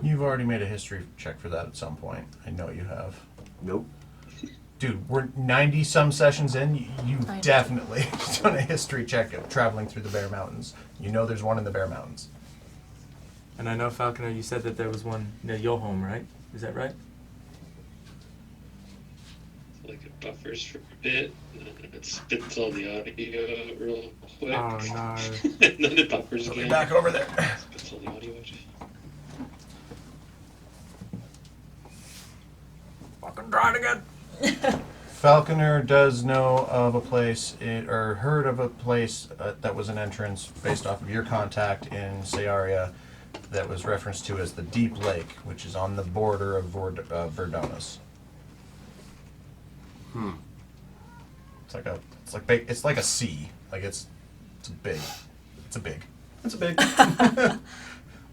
You've already made a history check for that at some point. I know you have. Nope. Dude, we're 90-some sessions in. You've I know. definitely done a history check of traveling through the Bear Mountains. You know there's one in the Bear Mountains. And I know, Falconer, you said that there was one near your home, right? Is that right? Like it buffers for a bit, and then it spits all the audio real quick. Oh, no. And then it buffers Put me again. back over there. Spits all the audio out. Fucking trying again. Falconer does know of a place, or heard of a place that was an entrance based off of your contact in Searia that was referenced to as the Deep Lake, which is on the border of Verdonis. It's like a sea. Like it's big.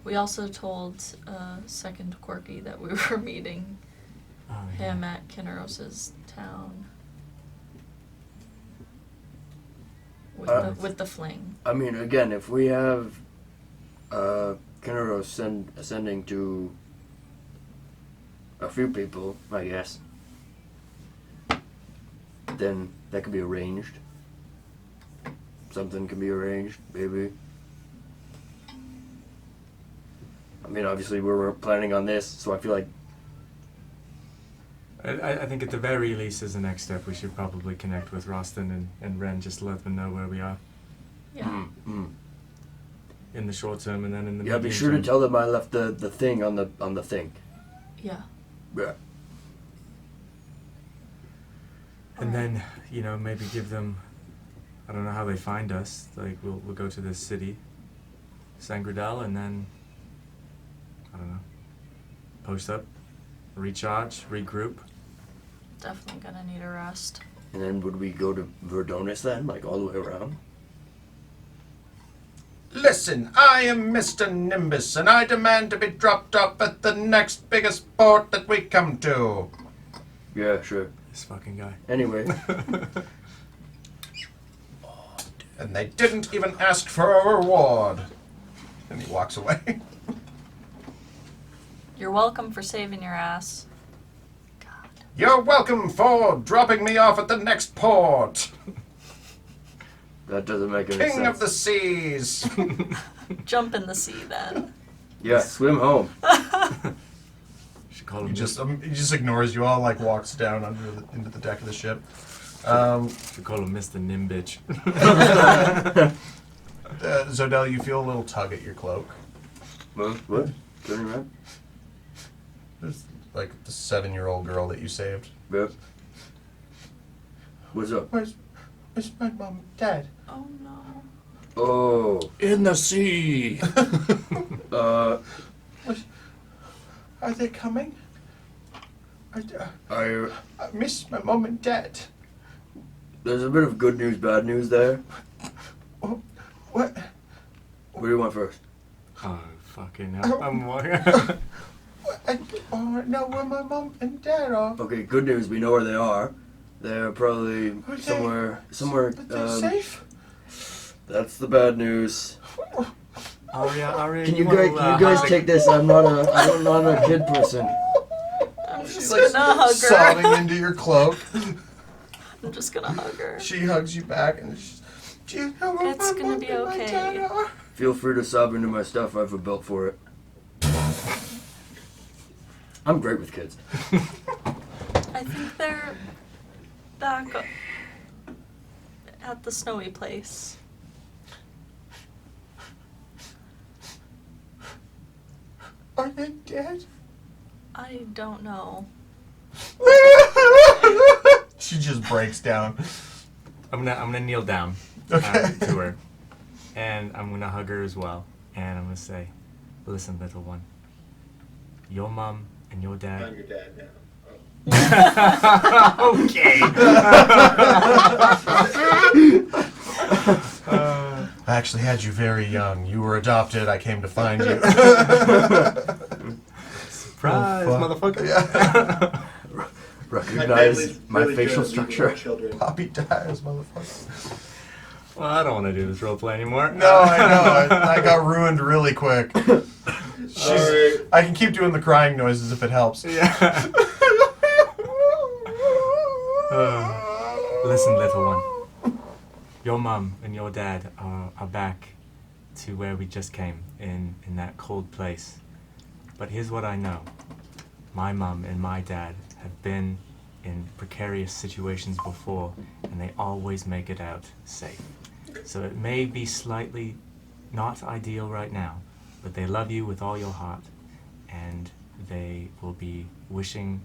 We also told second Quirky that we were meeting Oh, him at Kinneros's town. With the fling. I mean, again, if we have Kenneros ascending to a few people, I guess. Then that could be arranged. Something can be arranged, maybe. I mean, obviously we're planning on this, so I feel like I think at the very least, as the next step, we should probably connect with Raajsten and Ren just to let them know where we are Yeah. in the short term, and then in the yeah. Be medium sure to term. tell them I left the thing on the thing. Yeah. Yeah. And then, you know, maybe give them, I don't know how they find us. Like, we'll go to this city, Sangradal, and then, I don't know, post up, recharge, regroup. Definitely gonna need a rest. And then would we go to Verdonis then, like all the way around? Listen, I am Mr. Nimbus, and I demand to be dropped off at the next biggest port that we come to. Yeah, sure. This fucking guy. Anyway, And they didn't even ask for a reward. And he walks away. You're welcome for saving your ass. God. You're welcome for dropping me off at the next port. that doesn't make any sense. King of the seas. Jump in the sea then. Yeah, swim home. Should call He him. he just ignores you all, like walks down into the deck of the ship. Should call him Mr. Nimbitch. Zodel, you feel a little tug at your cloak. What? Turning around? There's like the 7-year-old girl that you saved. Yep. What's up? Where's my mom and dad? Oh no. Oh. In the sea. Are they coming? I miss my mom and dad. There's a bit of good news, bad news there. What? What do you want first? Oh, fucking hell. I'm walking. I don't know where my mom and dad are. Okay, good news. We know where they are. They're probably Are they- somewhere. But they're safe? That's the bad news. Aria, Can you guys take this? I'm not a kid person. I'm She's just like gonna hug her. sobbing into your cloak. I'm just gonna hug her. She hugs you back and she's, do you know where It's my gonna mom be and my okay. dad are? Feel free to sob into my stuff. I have a belt for it. I'm great with kids. I think they're back at the snowy place. Are they dead? I don't know. She just breaks down. I'm gonna kneel down Okay. to her, and I'm gonna hug her as well, and I'm gonna say, "Listen, little one. Your mom and your I'm dad." your dad now. Oh. Okay. I actually had you very young. You were adopted. I came to find you. Surprise, Oh, fuck. motherfucker. Yeah. Recognize my really facial good at leaving structure. our children. Poppy dies, motherfucker. Well, I don't want to do this roleplay anymore. No, I know. I got ruined really quick. Sorry. I can keep doing the crying noises if it helps. Yeah. Listen, little one. Your mom and your dad are back to where we just came, in that cold place. But here's what I know. My mom and my dad have been in precarious situations before, and they always make it out safe. So it may be slightly not ideal right now, but they love you with all your heart, and they will be wishing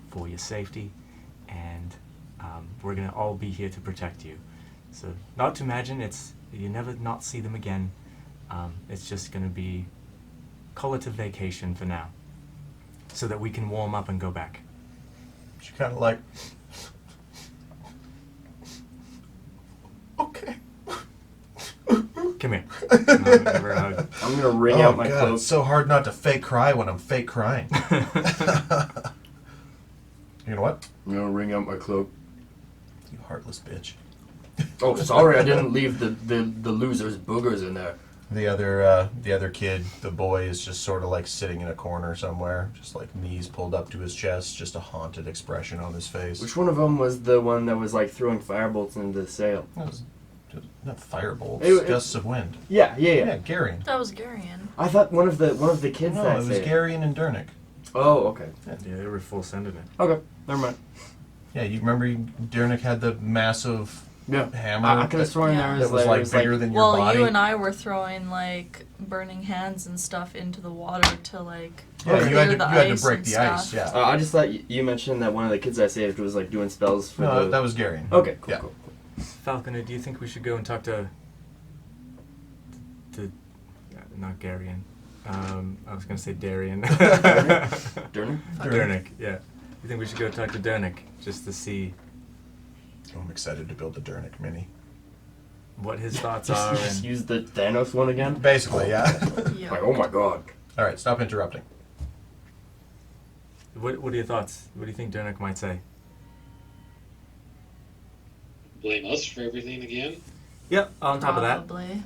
for your safety, and we're gonna all be here to protect you. So not to imagine you never not see them again. It's just gonna be, call it a vacation for now, so that we can warm up and go back. She kind of like, okay. Come here. Give her a hug. I'm gonna wring Oh out my God, cloak. it's so hard not to fake cry when I'm fake crying. You know what? I'm gonna wring out my cloak. You heartless bitch. Oh, sorry, I didn't leave the loser's boogers in there. The other kid, the boy, is just sort of like sitting in a corner somewhere, just like knees pulled up to his chest, just a haunted expression on his face. Which one of them was the one that was like throwing firebolts into the sail? That was not firebolts, It- gusts of wind. Yeah. Yeah, Garion. That was Garion. I thought one of the kids No, that it was said. Garion and Dernick. Oh, okay. Yeah, they were full sending it. Okay, never mind. Yeah, you remember Dernick had the massive Yeah. hammer I could have sworn Yeah. there that was like bigger than your Well, body. you and I were throwing like burning hands and stuff into the water to like Yeah, Okay. you had clear to the break ice the and ice. stuff. Yeah. I just thought you mentioned that one of the kids I saved was like doing spells for No, the. that was Garion. Okay, cool, Yeah. cool. Falconer, do you think we should go and talk to not Garion? I was gonna say Darian. Durner? Dernick, yeah. You think we should go talk to Dernick just to see I'm excited to build the Dernick mini. what his thoughts are Just and use the Thanos one again? Basically, yeah. Yeah. Like, oh my god. All right, stop interrupting. what are your thoughts? What do you think Dernick might say? Blame us for everything again. Yep, on top of that. Probably.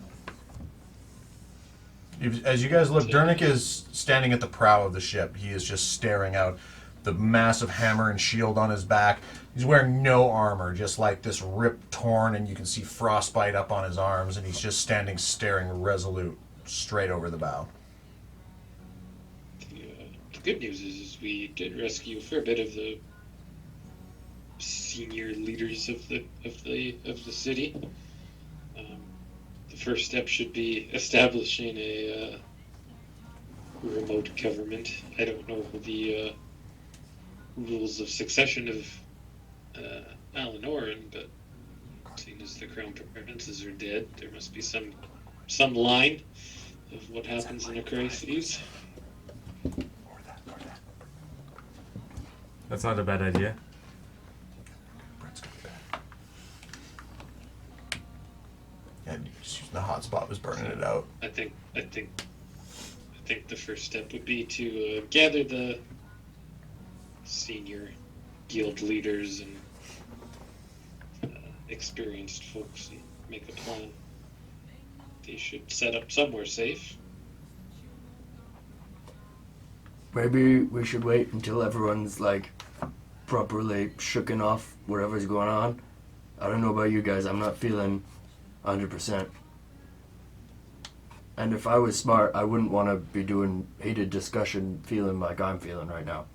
As you guys look, Dernick is standing at the prow of the ship. He is just staring out, the massive hammer and shield on his back. He's wearing no armor, just like this ripped, torn, and you can see frostbite up on his arms, and he's just standing, staring resolute, straight over the bow. The good news is we did rescue a fair bit of the senior leaders of the city. The first step should be establishing a remote government. I don't know the rules of succession of Alanoran, but seeing as the crown princes are dead, there must be some line of what happens in a crisis. That's not a bad idea. Brett's gonna be bad. Yeah, just using the hotspot was burning it out. I think the first step would be to gather the senior guild leaders and experienced folks and make a plan. They should set up somewhere safe. Maybe we should wait until everyone's like properly shooken off whatever's going on. I don't know about you guys, I'm not feeling 100%. And if I was smart, I wouldn't want to be doing heated discussion feeling like I'm feeling right now.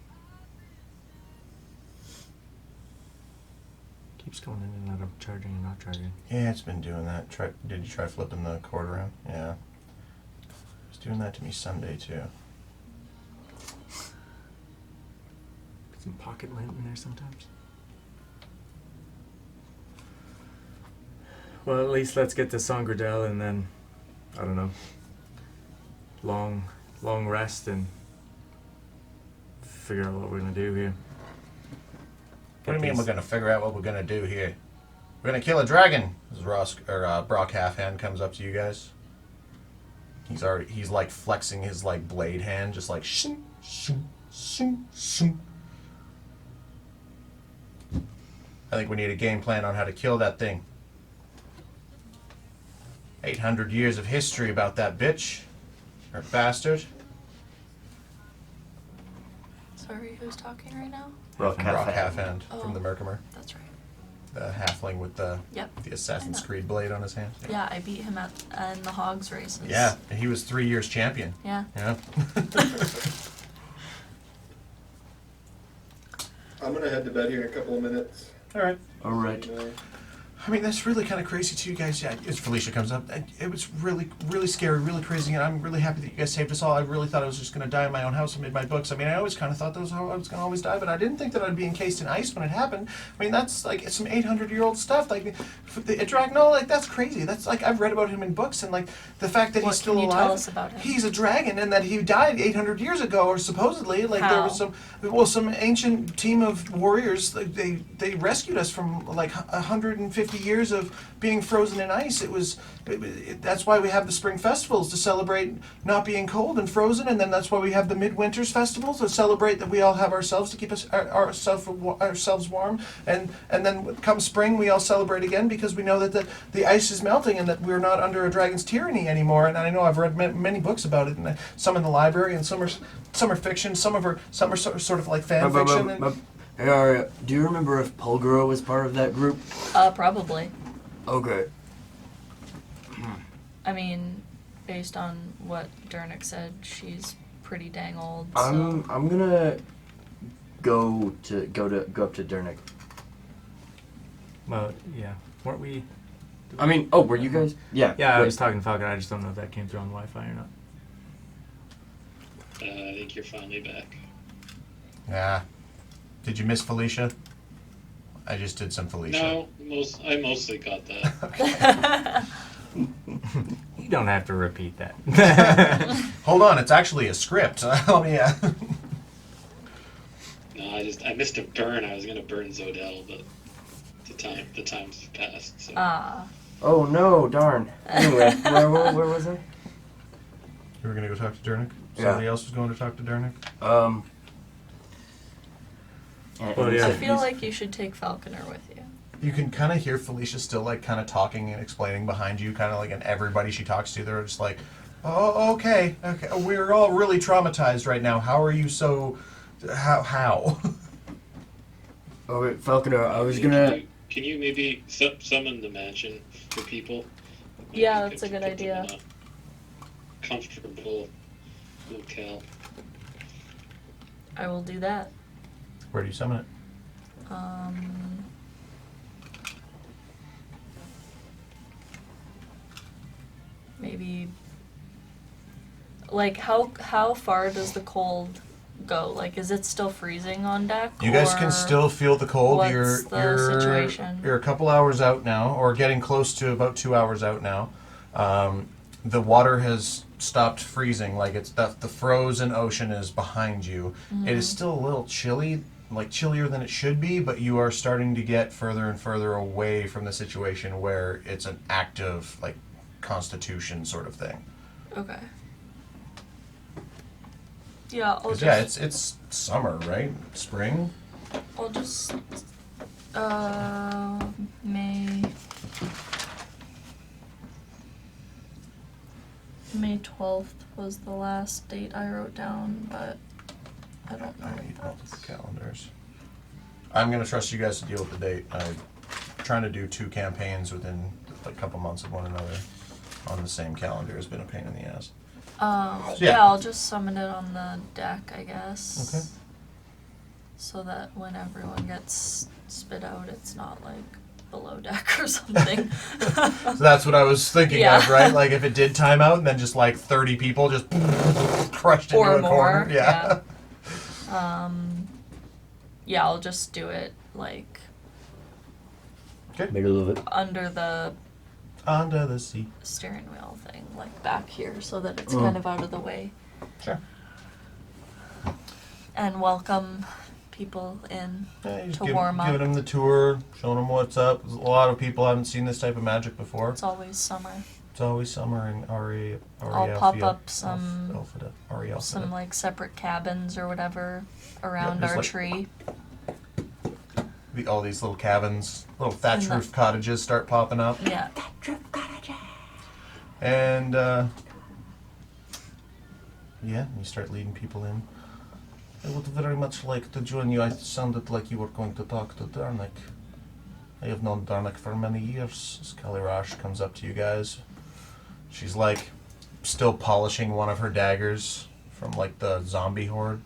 Keeps going in and out of charging and not charging. Yeah, it's been doing that. Did you try flipping the cord around? Yeah. It's doing that to me Sunday, too. Put some pocket lint in there sometimes. Well, at least let's get to Songredel and then, I don't know, long rest and figure out what we're gonna do here. What do you mean we're going to figure out what we're going to do here? We're going to kill a dragon. As Brock Halfhand comes up to you guys. He's like flexing his like blade hand, just like shing, shing, shing, shing. I think we need a game plan on how to kill that thing. 800 years of history about that bitch. Or bastard. Sorry, who's talking right now? Rock Brock Halfhand. Halfhand Oh. from the Merkimer. That's right. The halfling with the Yep. Assassin's I know. Creed blade on his hand. Yeah, I beat him in the hogs races. Yeah, and he was 3 years champion. Yeah. Yeah. I'm gonna head to bed here in a couple of minutes. All right. Alright. I mean, that's really kind of crazy too, guys. Yeah, as Felicia comes up, it was really, really scary, really crazy, and I'm really happy that you guys saved us all. I really thought I was just going to die in my own house amid my books. I mean, I always kind of thought that was how I was going to always die, but I didn't think that I'd be encased in ice when it happened. I mean, that's like some 800-year-old stuff. Like, a dragon, no, like that's crazy. That's like I've read about him in books, and like the fact that What he's still can you alive. tell us about him? He's a dragon, and that he died 800 years ago, or supposedly. Like there was some ancient team of warriors. Like, they rescued us from like 150 50 years of being frozen in ice. That's why we have the spring festivals, to celebrate not being cold and frozen, and then that's why we have the midwinters festivals to celebrate that we all have ourselves to keep ourselves warm, and then come spring we all celebrate again because we know that the ice is melting and that we're not under a dragon's tyranny anymore. And I know I've read many books about it, and some in the library, and some are fiction, some are sort of like fan fiction. Hey, Arya, do you remember if Polgro was part of that group? Probably. Okay. I mean, based on what Dernick said, she's pretty dang old. So. I'm gonna go up to Dernick. Well, yeah. Weren't we? I mean, oh, were you guys? Yeah. Yeah, I wait. was talking to Falcon. I just don't know if that came through on Wi-Fi or not. I think you're finally back. Yeah. Did you miss Felicia? I just did some Felicia. No, I mostly got that. You don't have to repeat that. Hold on, it's actually a script. Let me. No, I missed a burn. I was gonna burn Zodel, but the time's passed. So. Oh no, darn. Anyway, where was I? You were gonna go talk to Dernick? Yeah. Somebody else was going to talk to Dernick? Well, yeah. I feel like you should take Falconer with you. You can kind of hear Felicia still like kind of talking and explaining behind you, kind of like, and everybody she talks to, they're just like, oh, okay, we're all really traumatized right now. How are you so, how? Okay, Falconer, I was Can gonna... you maybe summon the mansion for people? Maybe Yeah, you that's could a good put them idea. in a comfortable locale. I will do that. Where do you summon it? Maybe. Like, how far does the cold go? Like, is it still freezing on deck? You guys or can still feel the cold. What's You're the situation? You're a couple hours out now, or getting close to about 2 hours out now. The water has stopped freezing. Like it's the frozen ocean is behind you. Mm-hmm. It is still a little chilly, like chillier than it should be, but you are starting to get further and further away from the situation where it's an active like constitution sort of thing. Okay. Yeah, I'll 'Cause, just. yeah, it's summer, right? Spring. I'll just. May 12th was the last date I wrote down, but I don't know. I need multiple calendars. I'm gonna trust you guys to deal with the date. I'm trying to do 2 campaigns within a couple months of one another on the same calendar has been a pain in the ass. yeah. Yeah, I'll just summon it on the deck, I guess. Okay. So that when everyone gets spit out, it's not like below deck or something. So that's what I was thinking Yeah. of, right? Like if it did time out and then just like 30 people just crushed into Or a corner. more, Yeah. Yeah, I'll just do it like Middle of it. under the Under the sea. steering wheel thing, like back here, so that it's kind of out of the way. Sure. And welcome people in Yeah, you just to warm up. giving them the tour, showing them what's up. A lot of people haven't seen this type of magic before. It's always summer. It's always summer in RE. I'll pop up some Alpha. like separate cabins or whatever around there's our like- tree. All these little cabins, little thatch And the- roof cottages start popping up. Yeah. And yeah, you start leading people in. I would very much like to join you. It sounded like you were going to talk to Darnick. I have known Darnick for many years. Skallirash comes up to you guys. She's like still polishing one of her daggers from like the zombie horde.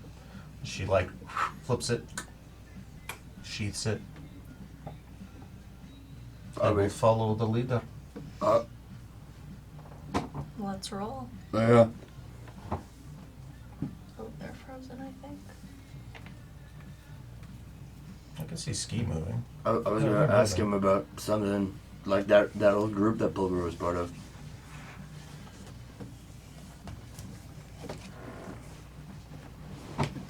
She like flips it, sheaths it. I will follow the leader. Let's roll. Yeah. Oh, they're frozen, I think. I can see Ski moving. I was Yeah, gonna yeah, ask yeah. him about something like that old group that Pulver was part of.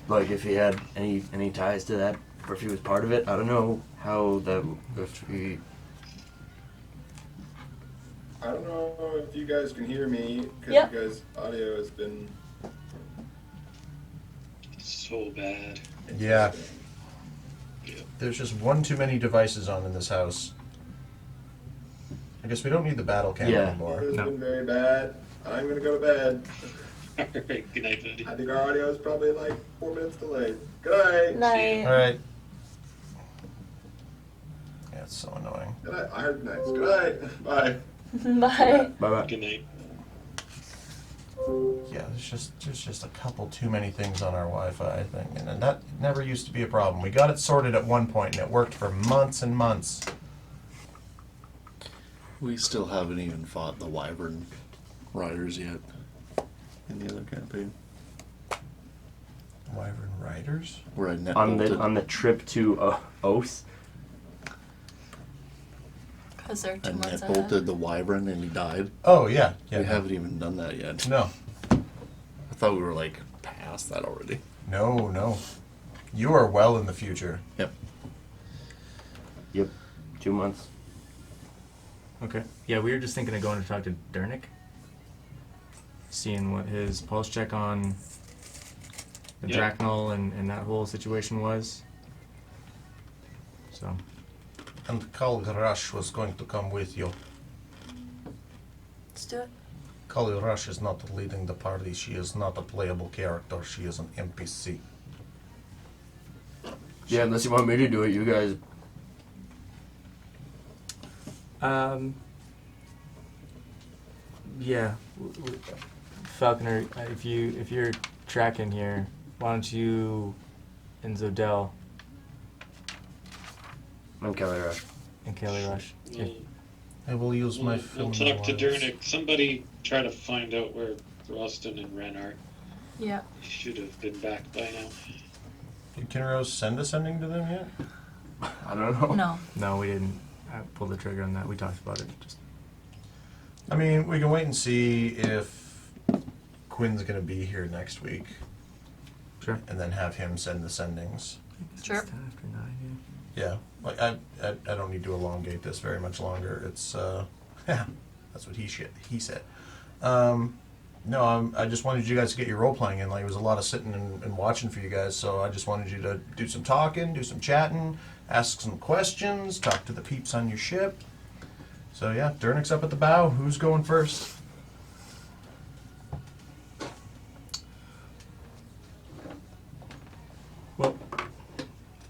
Like if he had any ties to that, or if he was part of it. I don't know how that if he I don't know if you guys can hear me, because Yep. you guys' audio has been... So bad. Yeah. Yeah. There's just one too many devices on in this house. I guess we don't need the battle cam Yeah. anymore. It's No. been very bad. I'm gonna go to bed. Alright, good night, buddy. I think our audio is probably like 4 minutes delayed. Good night. Night. Alright. Yeah, it's so annoying. Good night. I heard nights. Good night. Bye. Bye. Bye bye. Good night. Yeah, there's just a couple too many things on our Wi-Fi, I think, and that never used to be a problem. We got it sorted at one point, and it worked for months and months. We still haven't even fought the Wyvern Riders yet in the other campaign. Wyvern Riders? Where I net On bolted, the trip to Oath. Because they're I 2 months net ahead. bolted the Wyvern and he died. Oh yeah, yeah. We haven't even done that yet. No, I thought we were like past that already. no. You are well in the future. Yep. Yep. 2 months. Okay. Yeah, we were just thinking of going to talk to Dernick. Seeing what his pulse check on the Yeah. Draknol and that whole situation was. So, And Kali Rush was going to come with you. Let's do it. Kali Rush is not leading the party. She is not a playable character. She is an NPC. Yeah, unless you want me to do it, you guys. yeah, Falconer, if you're tracking here, why don't you and Zodell I'm Kelly Rush. and Kelly Rush? We'll, I will use my we'll film. talk to allowance. Dernick. Somebody try to find out where Raajsten and Ren are. Yeah. They should have been back by now. Did Kinrose send a sending to them yet? I don't know. No. No, we didn't pull the trigger on that. We talked about it. Just I mean, we can wait and see if Quinn's going to be here next week, sure. and then have him send the sendings. Sure. It's 10 after 9, Yeah, like I don't need to elongate this very much longer. It's yeah, that's what he said. No, I just wanted you guys to get your role playing in. Like, it was a lot of sitting and watching for you guys, so I just wanted you to do some talking, do some chatting, ask some questions, talk to the peeps on your ship. So yeah, Dernick's up at the bow. Who's going first? Well,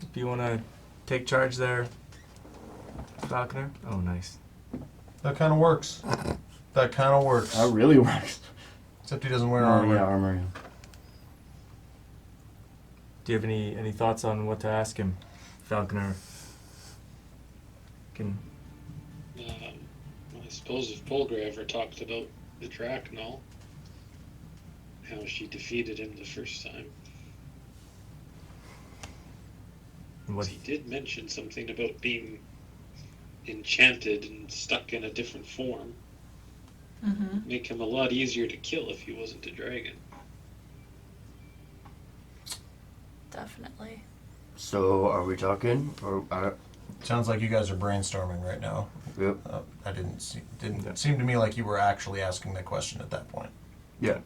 if you want to take charge there, Falconer. Oh, nice. That kind of works. That kind of works. That really works. Except he doesn't wear Oh, armor. yeah, armor. Yeah. Do you have any thoughts on what to ask him, Falconer? Can I suppose if Polgar ever talked about the Draknol, how she defeated him the first time. what? He did mention something about being enchanted and stuck in a different form. Mm-hmm. Make him a lot easier to kill if he wasn't a dragon. Definitely. So, are we talking? Or Sounds like you guys are brainstorming right now. Yep. I didn't seem to me like you were actually asking the question at that point. Yeah.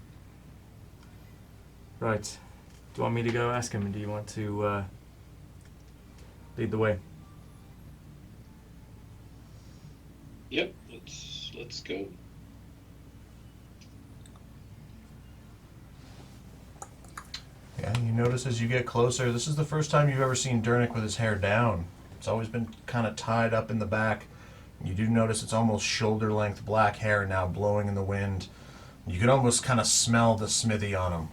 Right. Do you want me to go ask him, or do you want to lead the way? Yep, let's go. Yeah, you notice as you get closer, this is the first time you've ever seen Dernick with his hair down. It's always been kind of tied up in the back. You do notice it's almost shoulder-length black hair now blowing in the wind. You can almost kind of smell the smithy on him,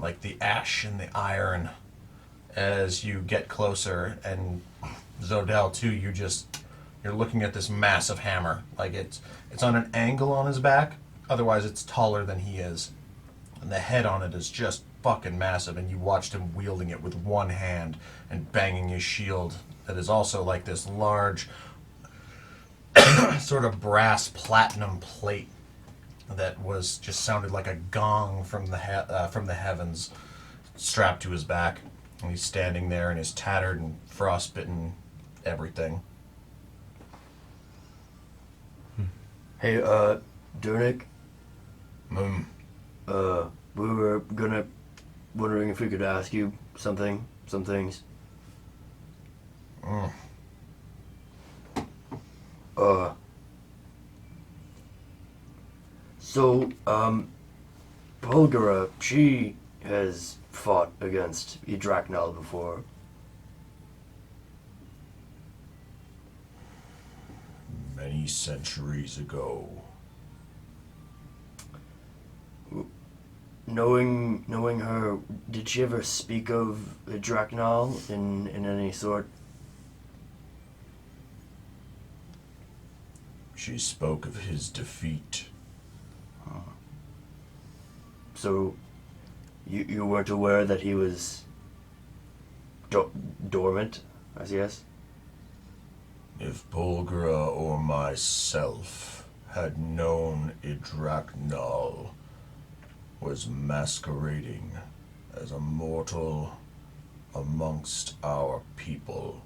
like the ash and the iron as you get closer. And Zodell too, you're looking at this massive hammer. Like it's on an angle on his back, otherwise it's taller than he is. And the head on it is just fucking massive, and you watched him wielding it with one hand and banging his shield that is also like this large sort of brass platinum plate that was just sounded like a gong from the heavens strapped to his back. And he's standing there in his tattered and frostbitten everything. Hey, Durnick, Hmm. we were wondering if we could ask you some things. Mm. So, Bulgara, she has fought against Idraknal before. Many centuries ago. Knowing her, did she ever speak of Idraknal in any sort? She spoke of his defeat. So, you weren't aware that he was dormant, I guess? If Bulgara or myself had known Idraknal was masquerading as a mortal amongst our people,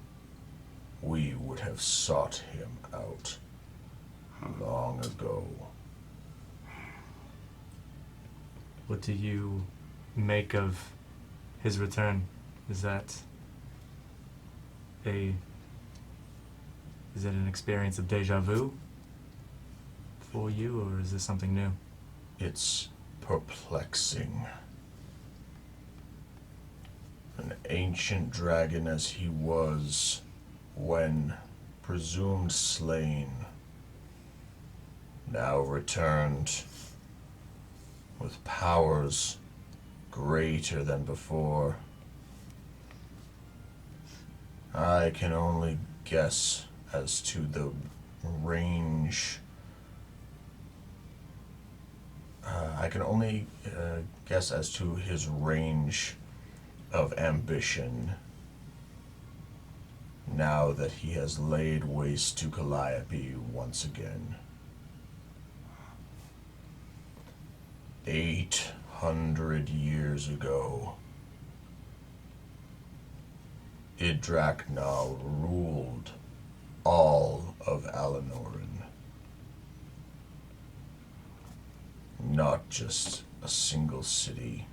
we would have sought him out long ago. What do you make of his return? Is it an experience of deja vu for you, or is this something new? It's perplexing. An ancient dragon as he was when presumed slain, now returned with powers greater than before. I can only guess as to the range. I can only guess as to his range of ambition now that he has laid waste to Calliope once again. 800 years ago, Idraknal ruled all of Alanoran. Not just a single city,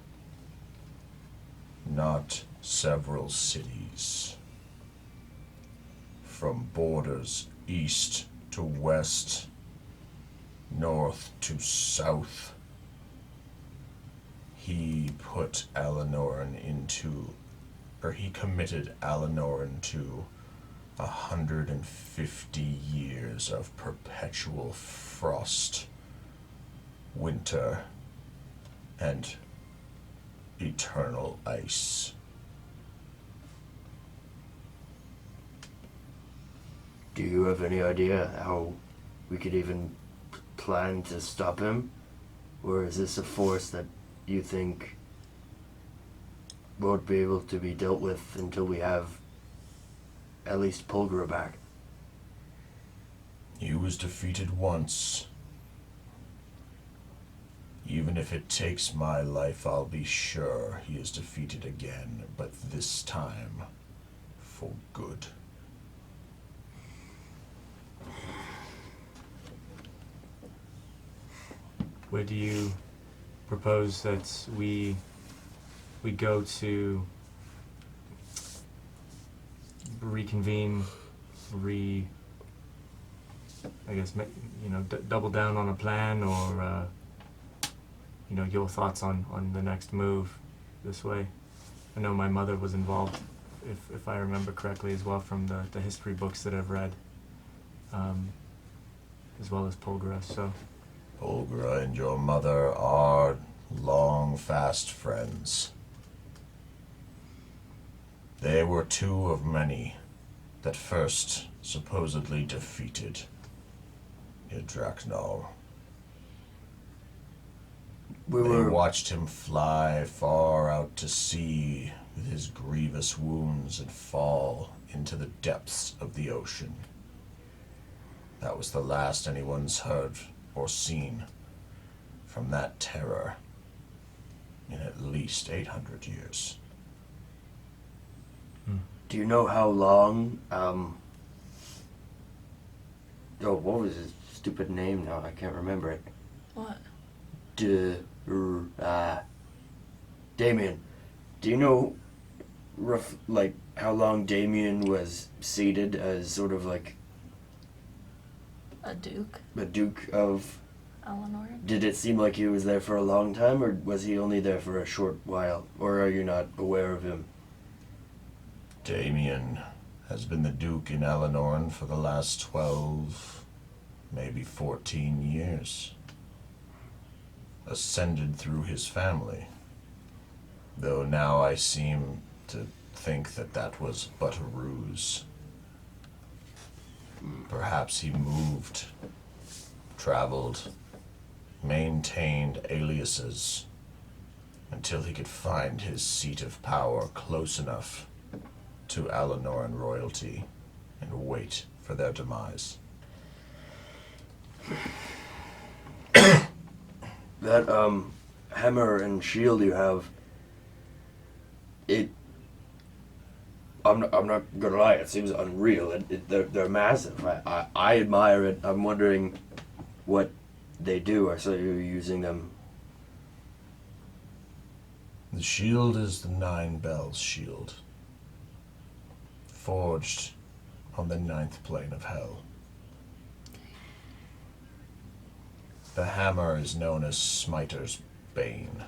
not several cities. From borders east to west, north to south, he committed Alanoran to 150 years of perpetual frost, winter, and eternal ice. Do you have any idea how we could even plan to stop him? Or is this a force that you think won't be able to be dealt with until we have at least Pulgara back? He was defeated once. Even if it takes my life, I'll be sure he is defeated again, but this time for good. Where do you propose that we go to reconvene, double down on a plan, or your thoughts on the next move this way? I know my mother was involved, if I remember correctly, as well from the history books that I've read, as well as Pulgara. So Bulgara and your mother are long, fast friends. They were two of many that first supposedly defeated Idraknal. They watched him fly far out to sea with his grievous wounds and fall into the depths of the ocean. That was the last anyone's heard or seen from that terror in at least 800 years. Do you know how long, what was his stupid name now. I can't remember it. What? Damien. Do you know like how long Damien was seated as sort of like A duke? the Duke of... Eleanor? Did it seem like he was there for a long time, or was he only there for a short while? Or are you not aware of him? Damien has been the Duke in Eleanorn for the last 12, maybe 14 years. Ascended through his family. Though now I seem to think that that was but a ruse. Perhaps he moved, traveled, maintained aliases until he could find his seat of power close enough to Eleanorn royalty and wait for their demise. That, hammer and shield you have, I'm not gonna lie, it seems unreal. They're massive. I admire it. I'm wondering what they do. I saw you using them. The shield is the 9 Bells shield, forged on the 9th plane of hell. The hammer is known as Smiter's Bane.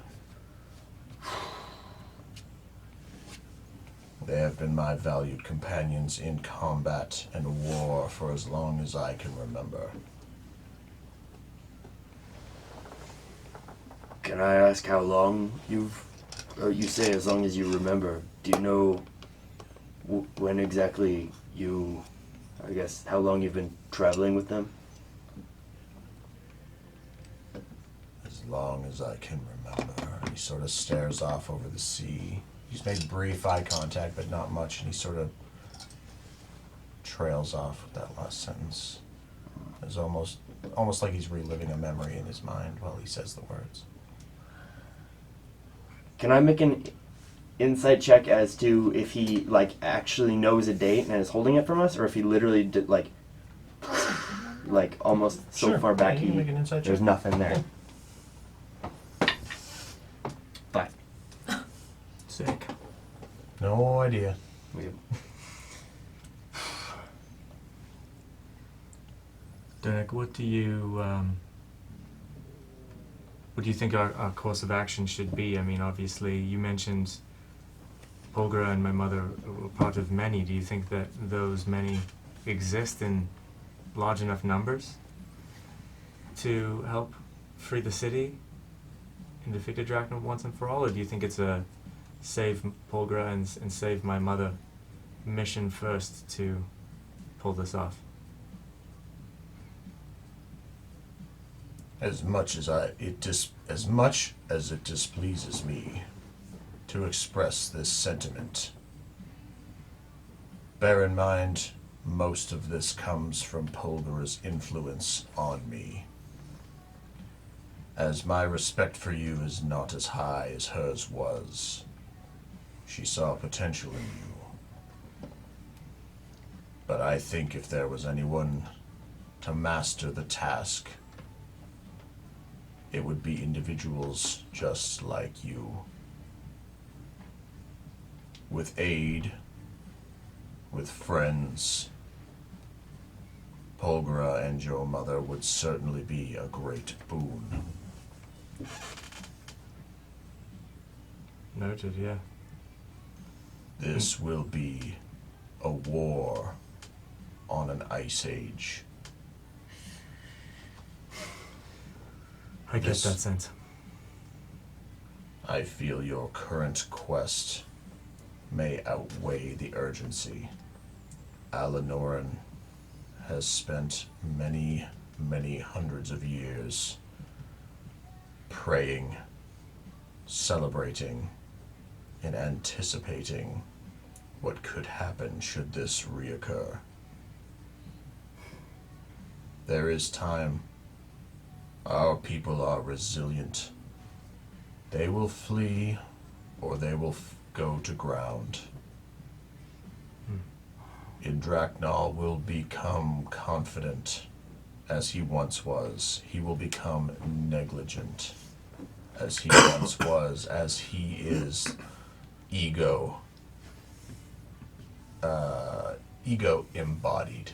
They have been my valued companions in combat and war for as long as I can remember. Can I ask how long you say as long as you remember. Do you know when exactly I guess, how long you've been traveling with them? As long as I can remember. He sort of stares off over the sea. He's made brief eye contact, but not much, and he sort of trails off with that last sentence. It's almost like he's reliving a memory in his mind while he says the words. Can I make an insight check as to if he, like, actually knows a date and is holding it from us, or if he literally did, like almost so Sure. far back Yeah, you can make an insight there's check. nothing there. 5. Sick. No idea. Yep. Derek, what do you think our course of action should be? I mean, obviously, you mentioned Polgra and my mother were part of many. Do you think that those many exist in large enough numbers to help free the city and defeat the Drachnor once and for all? Or do you think it's a save Polgra and save my mother mission first to pull this off? As much as it displeases me to express this sentiment, bear in mind most of this comes from Polgara's influence on me. As my respect for you is not as high as hers was, she saw potential in you. But I think if there was anyone to master the task, it would be individuals just like you. With aid, with friends, Polgra and your mother would certainly be a great boon. Noted, yeah. This will be a war on an ice age. I get This- that sense. I feel your current quest may outweigh the urgency. Eleanorn has spent many, many hundreds of years praying, celebrating, and anticipating what could happen should this reoccur. There is time. Our people are resilient. They will flee, or they will go to ground. In Drachnol will become confident as he once was. He will become negligent as he once was, as he is ego embodied.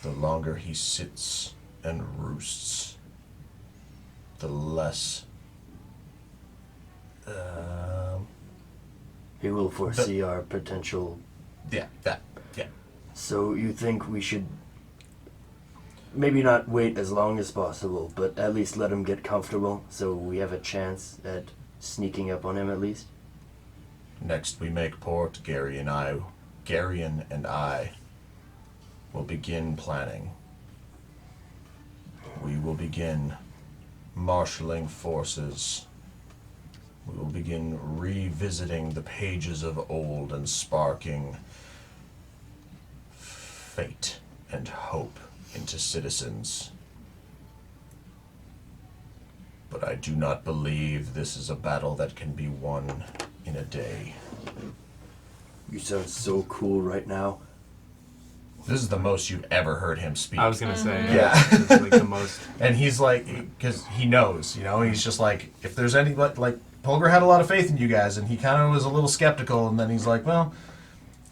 The longer he sits and roosts, the less He will foresee our potential. yeah. So you think we should maybe not wait as long as possible, but at least let him get comfortable so we have a chance at sneaking up on him at least? Next we make port, Garion and I will begin planning. We will begin marshaling forces. We will begin revisiting the pages of old and sparking fate and hope into citizens. But I do not believe this is a battle that can be won in a day. You sound so cool right now. This is the most you've ever heard him speak. I was gonna say, Yeah. it's like the most. And he's like, because he knows, he's just like, if there's any, like, Polgar had a lot of faith in you guys, and he kind of was a little skeptical, and then he's like, well,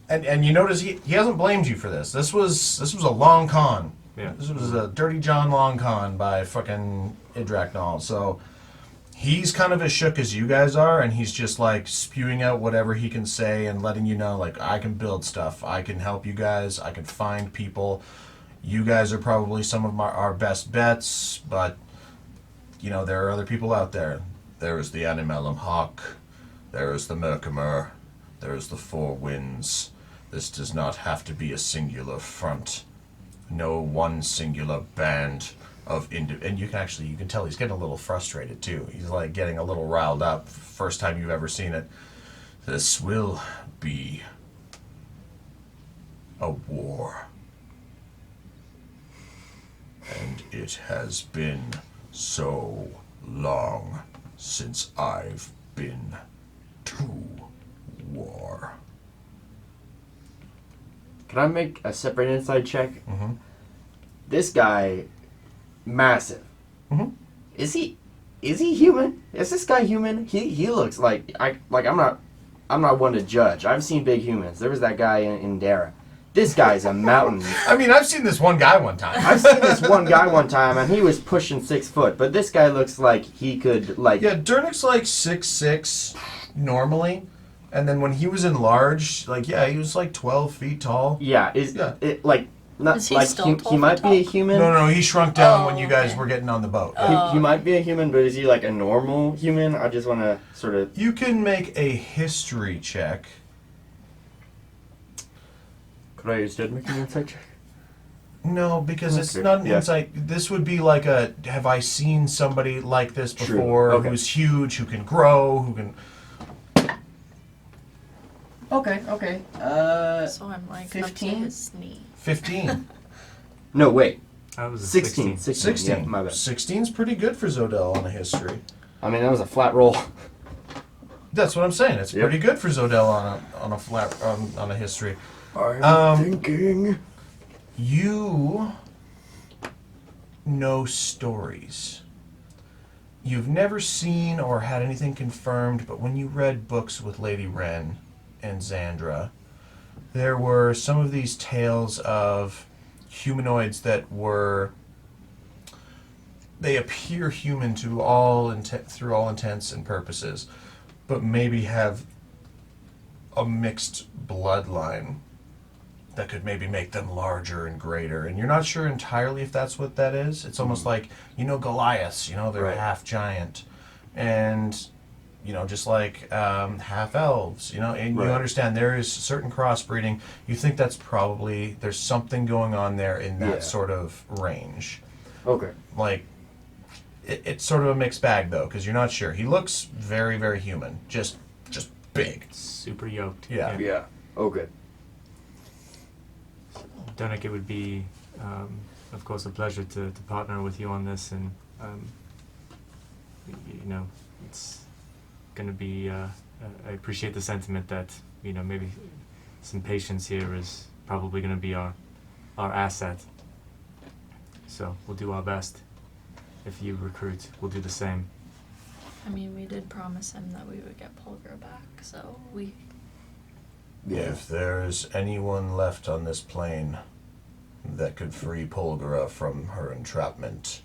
and you notice he hasn't blamed you for this. This was a long con. Yeah. This was a Dirty John long con by fucking Idraknal. So he's kind of as shook as you guys are, and he's just like spewing out whatever he can say and letting you know, like, I can build stuff, I can help you guys, I can find people. You guys are probably some of our best bets, but there are other people out there. There is the Animellum Hawk, there is the Merkimer, there is the Four Winds. This does not have to be a singular front. No one singular band of and you can tell he's getting a little frustrated too. He's like getting a little riled up. First time you've ever seen it. This will be a war. And it has been so long since I've been to war. Can I make a separate inside check? Mm-hmm. This guy, massive. Mm-hmm. Is he human? Is this guy human? He looks like I'm not one to judge. I've seen big humans. There was that guy in Dara. This guy's a mountain. I mean, I've seen this one guy one time. I've seen this one guy one time, and he was pushing 6 foot. But this guy looks like he could Yeah, Dernick's like 6'6" normally. And then when he was enlarged, he was like 12 feet tall. Yeah, not Is he like still 12 he might feet be a tall? human. No, he shrunk down when you okay. guys were getting on the boat. He might be a human, but is he like a normal human? I just want to sort of. You can make a history check. Could I instead make an insight check? No, because it's Okay. not an Yeah. insight. This would be like a, have I seen somebody like this True. before, Okay. who's huge, who can grow, who can... Okay. So I'm like 15? up to his knee. 15. No, wait. That was a 16. 16. Yeah, my bad. 16's pretty good for Zodel on a history. I mean, that was a flat roll. That's what I'm saying. It's Yep. pretty good for Zodel on a flat on a history. I'm thinking. You know stories. You've never seen or had anything confirmed, but when you read books with Lady Wren and Xandra, there were some of these tales of humanoids that were... They appear human to through all intents and purposes, but maybe have a mixed bloodline that could maybe make them larger and greater. And you're not sure entirely if that's what that is. It's almost like, Goliaths, they're Right. half giant. And, just like half elves, and Right. you understand there is certain crossbreeding. You think that's probably, there's something going on there in that Yeah. sort of range. Okay. Like, it's sort of a mixed bag, though, because you're not sure. He looks very, very human. Just big. Super yoked. Yeah. Yeah. Okay. Dunnick, it would be, of course, a pleasure to partner with you on this, and it's going to be. I appreciate the sentiment that maybe some patience here is probably going to be our asset. So we'll do our best. If you recruit, we'll do the same. I mean, we did promise him that we would get Polgar back, so we. If there's anyone left on this plane that could free Polgara from her entrapment,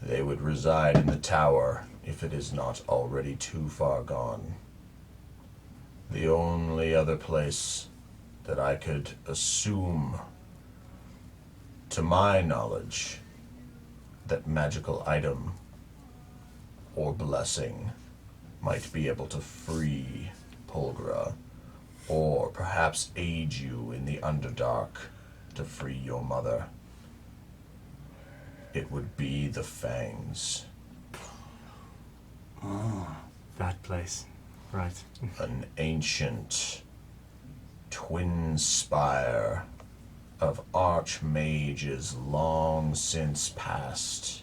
they would reside in the tower if it is not already too far gone. The only other place that I could assume, to my knowledge, that magical item or blessing might be able to free Polgara, or perhaps aid you in the Underdark to free your mother. It would be the Fangs. That place. Right. An ancient twin spire of archmages long since past.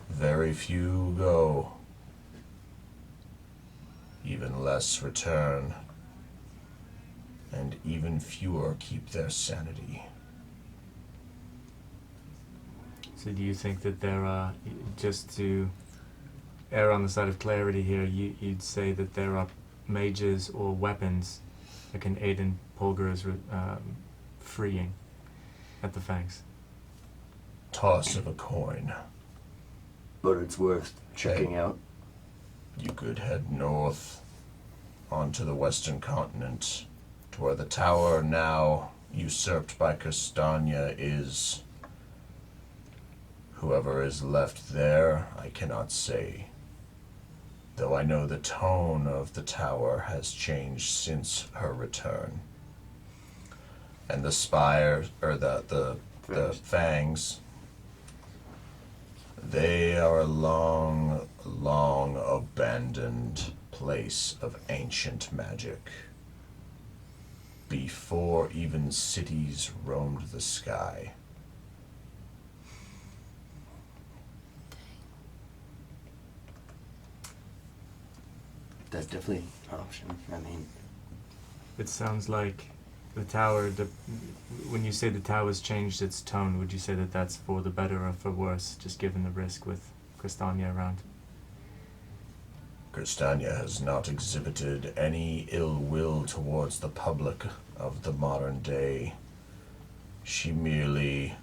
Very few go, even less return, and even fewer keep their sanity. So do you think that there are, just to err on the side of clarity here, you'd say that there are mages or weapons that can aid in Polgara's freeing at the Fangs? Toss of a coin. But it's worth checking out. You could head north onto the western continent to where the tower now usurped by Castania is. Whoever is left there, I cannot say. Though I know the tone of the tower has changed since her return. And the spire, or the fangs, they are a long, long abandoned place of ancient magic. Before even cities roamed the sky. That's definitely an option. I mean, It sounds like the tower, when you say the tower's changed its tone, would you say that that's for the better or for worse, just given the risk with Cristania around? Castania has not exhibited any ill will towards the public of the modern day. She merely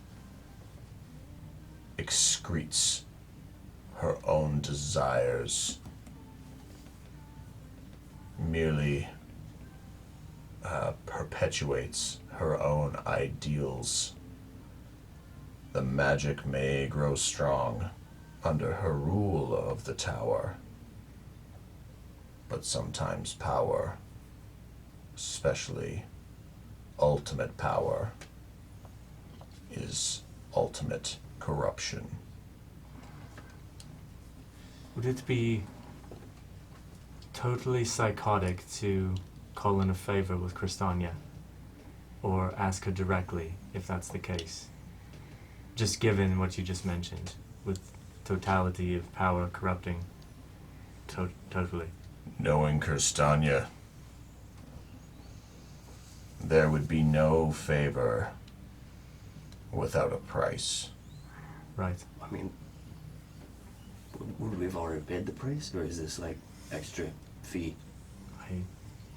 excretes her own desires, merely perpetuates her own ideals. The magic may grow strong under her rule of the tower, but sometimes power, especially ultimate power, is ultimate corruption. Would it be totally psychotic to call in a favor with Cristania, or ask her directly if that's the case? Just given what you just mentioned, with totality of power corrupting totally. Knowing Castania, there would be no favor without a price. Right. I mean, would we have already paid the price, or is this like extra fee?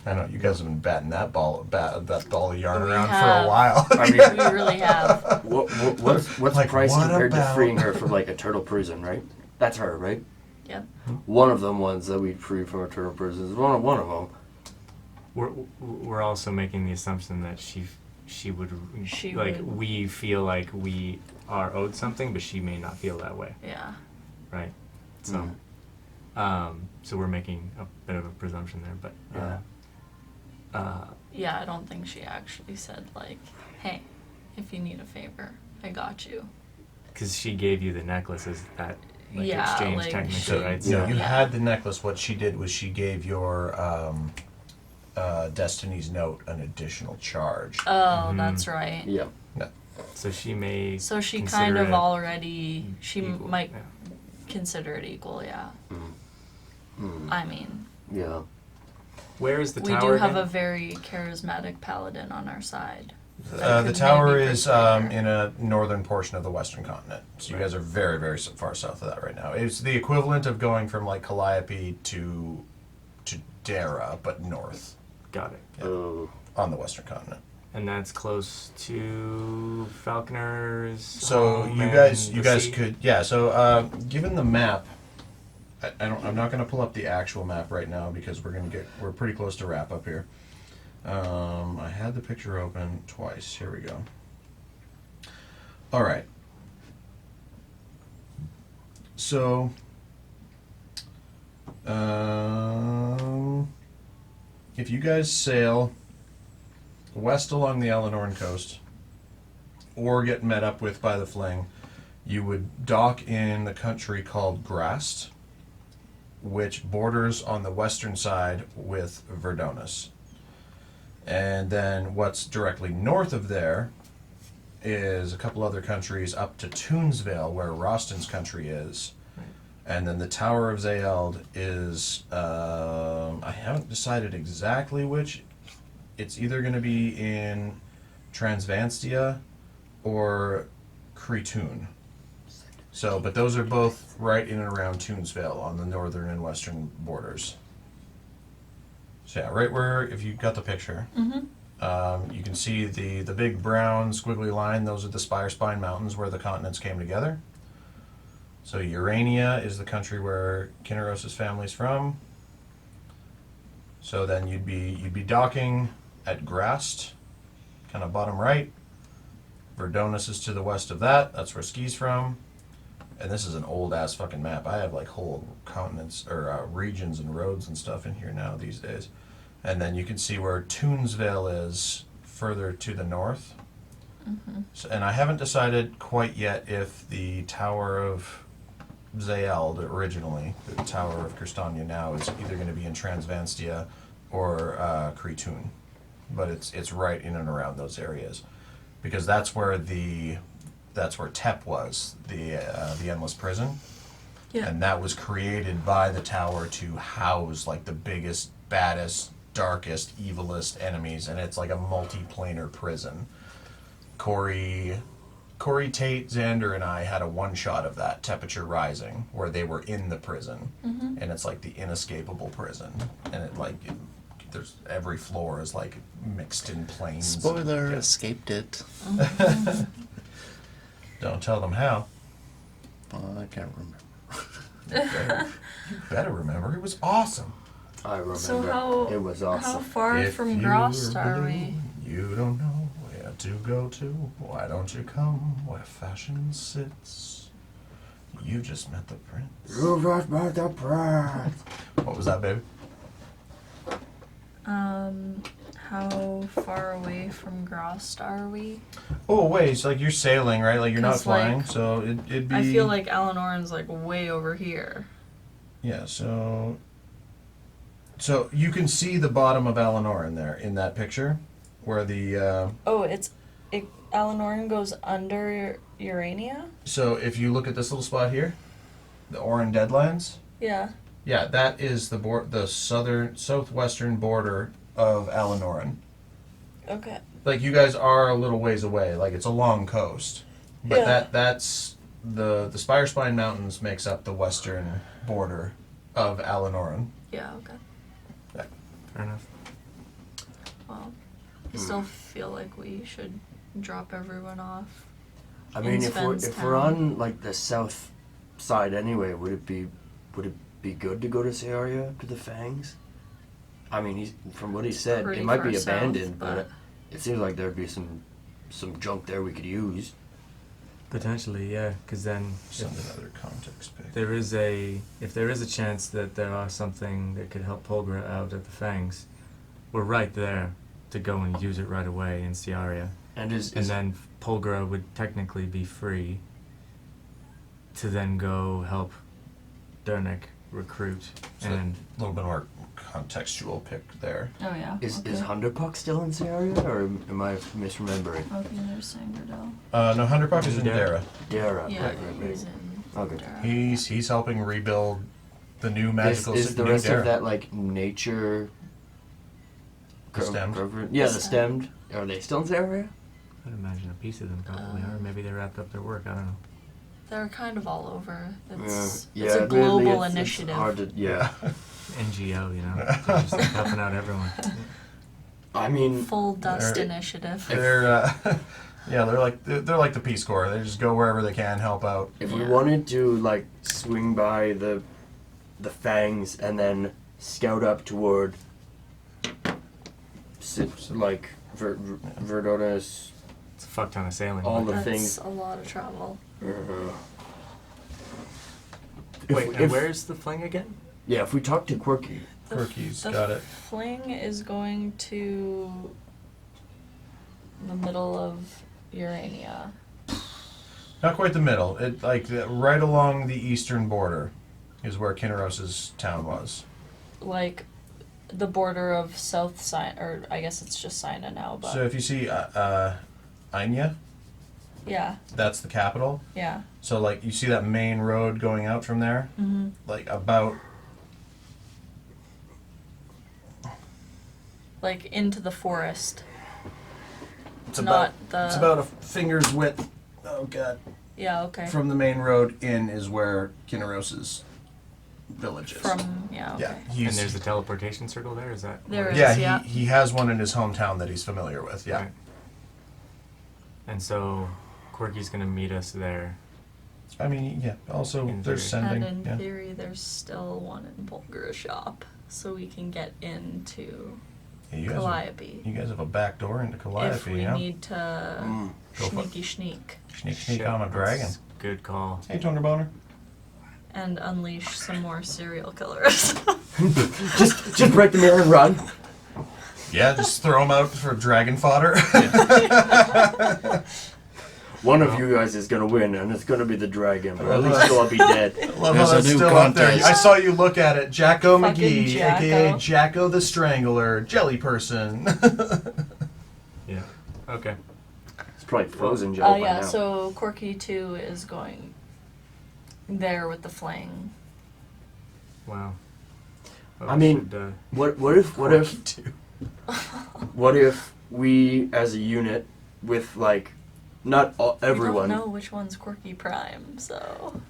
I know you guys have been batting that ball of yarn We around for have. a while. I mean, We really have. what's Like, the price what compared to about- freeing her from like a turtle prison, right? That's her, right? Yep. One of them ones that we free from a turtle prison is one of them. We're also making the assumption that she would She like would. we feel like we are owed something, but she may not feel that way, Yeah. right? So, so we're making a bit of a presumption there, but Yeah, I don't think she actually said, like, hey, if you need a favor, I got you. because she gave you the necklace as that Yeah, exchange like- technically, So, right? you know, So you had the necklace. What she did was she gave your Destiny's Note an additional charge. Oh, that's right. Yeah. so she may. So she consider kind of it already, she equal, might yeah. consider it equal, yeah. Mm. I mean, Yeah. Where is the we tower do have again? a very charismatic paladin on our side. The tower is in a northern portion of the western continent. So you guys are very, very far south of that right now. It's the equivalent of going from like Calliope to Dara, but north Got it. Oh. on the western continent. And that's close to Falconer's. So home you and guys the sea? could, yeah. So given the map, I'm not going to pull up the actual map right now because we're pretty close to wrap up here. I had the picture open twice. Here we go. All right. So, if you guys sail west along the Eleanorn coast, or get met up with by the Fling, you would dock in the country called Raajsten, which borders on the western side with Verdonis. And then what's directly north of there is a couple other countries up to Toonsvale, where Raasten's country is. And then the Tower of Zaeld is, I haven't decided exactly which. It's either going to be in Transvanstia or Creetoon. So, but those are both right in and around Toonsvale on the northern and western borders. So yeah, right where, if you got the picture, you can see the big brown squiggly line. Those are the Spire-Spine Mountains where the continents came together. So Urania is the country where Kinneros' family's from. So then you'd be docking at Grast, kind of bottom right. Verdonis is to the west of that. That's where Ski's from. And this is an old ass fucking map. I have like whole continents or regions and roads and stuff in here now these days. And then you can see where Toonsvale is further to the north. So, and I haven't decided quite yet if the Tower of Zaeld originally, the Tower of Kirstania now, is either going to be in Transvanstia or Creetoon. But it's right in and around those areas. Because that's where Tep was, the endless prison. Yeah. And that was created by the tower to house like the biggest, baddest, darkest, evilest enemies, and it's like a multi-planar prison. Corey Tate, Xander, and I had a one-shot of that, Temperature Rising, where they were in the prison, and it's like the inescapable prison, and there's every floor is like mixed in planes. Spoiler, escaped it. Don't tell them how. I can't remember. You better remember. It was awesome. I remember. So how it was how awesome. far If from you're Grost are blue, we? You don't know where to go to. Why don't you come where fashion sits? You just met the prince. You just met the prince. What was that, baby? How far away from Grost are we? Oh, wait. It's like you're sailing, right? Like you're not 'Cause, like, flying, so it'd be. I feel like Eleanorn's like way over here. Yeah. So you can see the bottom of Eleanor in there in that picture, where the. Oh, Eleanorn goes under Urania? So if you look at this little spot here, the Oran Deadlands. Yeah. Yeah, that is the southwestern border of Eleanorn. Okay. Like you guys are a little ways away. Like it's a long coast, but Yeah. that's the Spire-Spine Mountains makes up the western border of Eleanorn. Yeah, okay. Fair enough. Well, I still feel like we should drop everyone off. I mean, if we're Svenstown. on like the south side anyway, would it be good to go to Searia to the Fangs? I mean, from what he said, Pretty it might far be south, abandoned, but- but it seems like there'd be some junk there we could use. Potentially, yeah, because then Send if another context pic. there is a chance that there are something that could help Polgra out at the Fangs, we're right there to go and use it right away in Ciaria. And And then Polgra would technically be free to then go help Dernek recruit. So And a little bit more contextual pic there. Oh, yeah. is Hunderpuck still in Searia, or am I misremembering? Okay, there's Sangardel. No, Hunderpuck is in Dara. Dara. Dara. Yeah, right. he's in. Okay. Dara. He's helping rebuild the new magical Is the new rest Dara. of that like nature? The stemmed? Yeah, The the stemmed. Are they still in Searia? I'd imagine a piece of them probably are. Maybe they wrapped up their work. I don't know. They're kind of all over. It's Yeah, a global really, it's initiative. hard to, yeah. NGO, you know, they're just like helping out everyone. I mean, Full dust They're- initiative. They're yeah, they're like the Peace Corps. They just go wherever they can, help out. if we Yeah. wanted to like swing by the fangs and then scout up toward like Verdonis, It's a fuck ton of sailing. all the That's things. a lot of travel. Wait, and if- where's the fling again? Yeah, if we talk to Quirky, Quirky's the got it. fling is going to the middle of Urania. Not quite the middle. It right along the eastern border is where Kinneros's town was. Like the border of South Sina, or I guess it's just Sina now, but So if you see Anya, yeah, that's the capital. yeah. So like you see that main road going out from there, Mm-hmm. like about Like into the forest. it's Not about the- it's about a finger's width. Oh god. Yeah, okay. From the main road in is where Kinneros's village is. From yeah, okay. Yeah, And he's there's the teleportation circle there. Is that? There where- is. yeah, yeah. he has one in his hometown that he's familiar with. Yeah. Right. And so, Quirky's gonna meet us there. I mean, yeah. Also, In there's theory. sending. And in Yeah. theory, there's still one in Bulgar shop, so we can get into Yeah, you guys have, Calliope you guys have a back door into if Calliope, we yeah? need to Go for it. sneaky sneak Sneak Shit, on a that's dragon. Good call. Hey, Toner Boner. and unleash some more serial killers. just break the mirror and run. Yeah, just throw him out for dragon fodder. One of you guys is gonna win, and it's gonna be the dragon. But at Well, least you'll all be dead. Love There's how a that's new still up there. contest. I saw you look at it. Jacko Fucking McGee, aka Jacko. Jacko the Strangler, Jelly Person. Yeah. Okay. It's probably frozen Joe by yeah, now. so Corky 2 is going there with the flang. Wow. Well, I we mean- should, what if we as a unit with like not all, We everyone. don't know which one's Corky Prime, so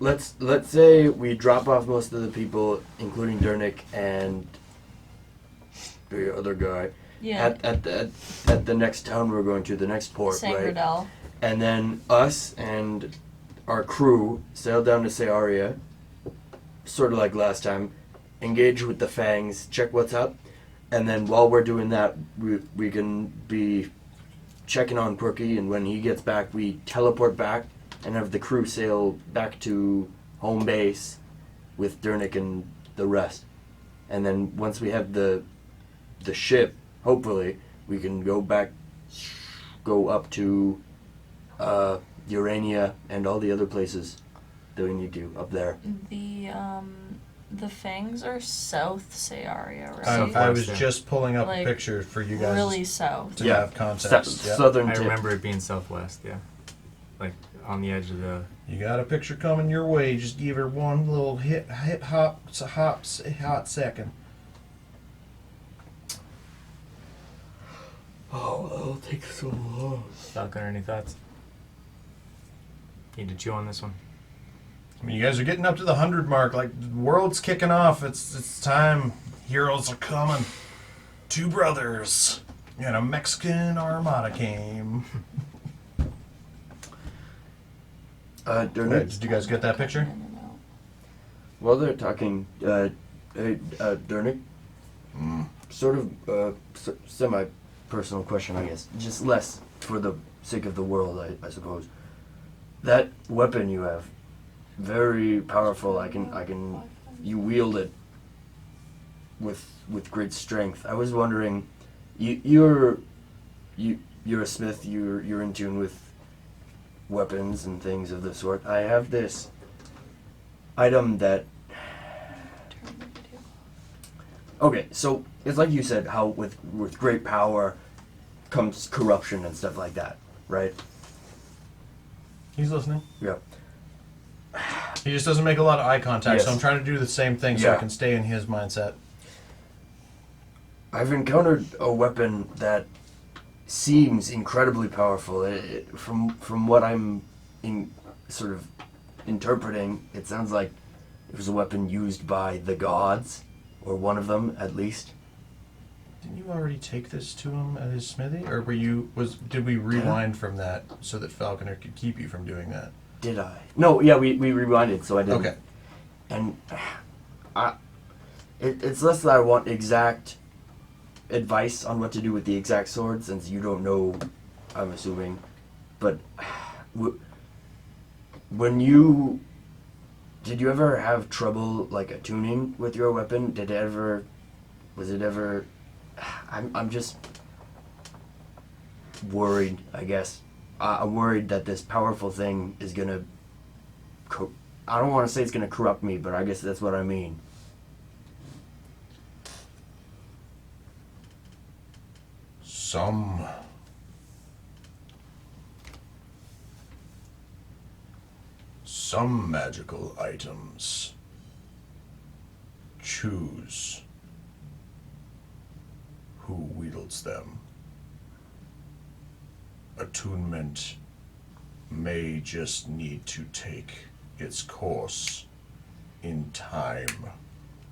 Let's say we drop off most of the people, including Dernick and the other guy, yeah. at the next town we're going to, the next port, right? Sangradel. And then us and our crew sail down to Searia, sort of like last time, engage with the Fangs, check what's up, and then while we're doing that, we can be checking on Quirky, and when he gets back, we teleport back and have the crew sail back to home base with Dernick and the rest. And then once we have the ship, hopefully, we can go up to Urania and all the other places that we need to up there. The Fangs are South Searia, right? I was Yeah. just pulling up Like, a picture for you guys really south. to Yeah. have context. Yeah. Southern I tip. remember it being southwest. Yeah. Like on the edge of the. You got a picture coming your way. Just give her one little hip hop, hot second. Oh, that'll take so long. Falcon, any thoughts? Need to chew on this one. I mean, you guys are getting up to the 100 mark. Like, the world's kicking off. It's time. Heroes are coming. Two brothers and a Mexican armada came. Dernick, Did you guys get that picture? while they're talking, hey, Dernick, sort of semi-personal question, I guess. Just less for the sake of the world, I suppose. That weapon you have, very powerful. You wield it with great strength. I was wondering, you're a smith. You're in tune with weapons and things of the sort. I have this item that. Okay, so it's like you said, how with great power comes corruption and stuff like that, right? He's listening. Yeah. He just doesn't make a lot of eye contact, so Yes. I'm trying to do the same thing so I Yeah. can stay in his mindset. I've encountered a weapon that seems incredibly powerful. From what I'm sort of interpreting, it sounds like it was a weapon used by the gods, or one of them at least. Didn't you already take this to him at his smithy, or did we rewind from that so that Falconer could keep you from doing that? Did I? No, yeah, we rewinded, so I didn't. Okay. And it's less that I want exact advice on what to do with the exact sword, since you don't know, I'm assuming. But did you ever have trouble like attuning with your weapon? Was it ever? I'm just worried, I guess. I'm worried that this powerful thing is gonna. I don't want to say it's gonna corrupt me, but I guess that's what I mean. Some magical items choose who wields them. Attunement may just need to take its course in time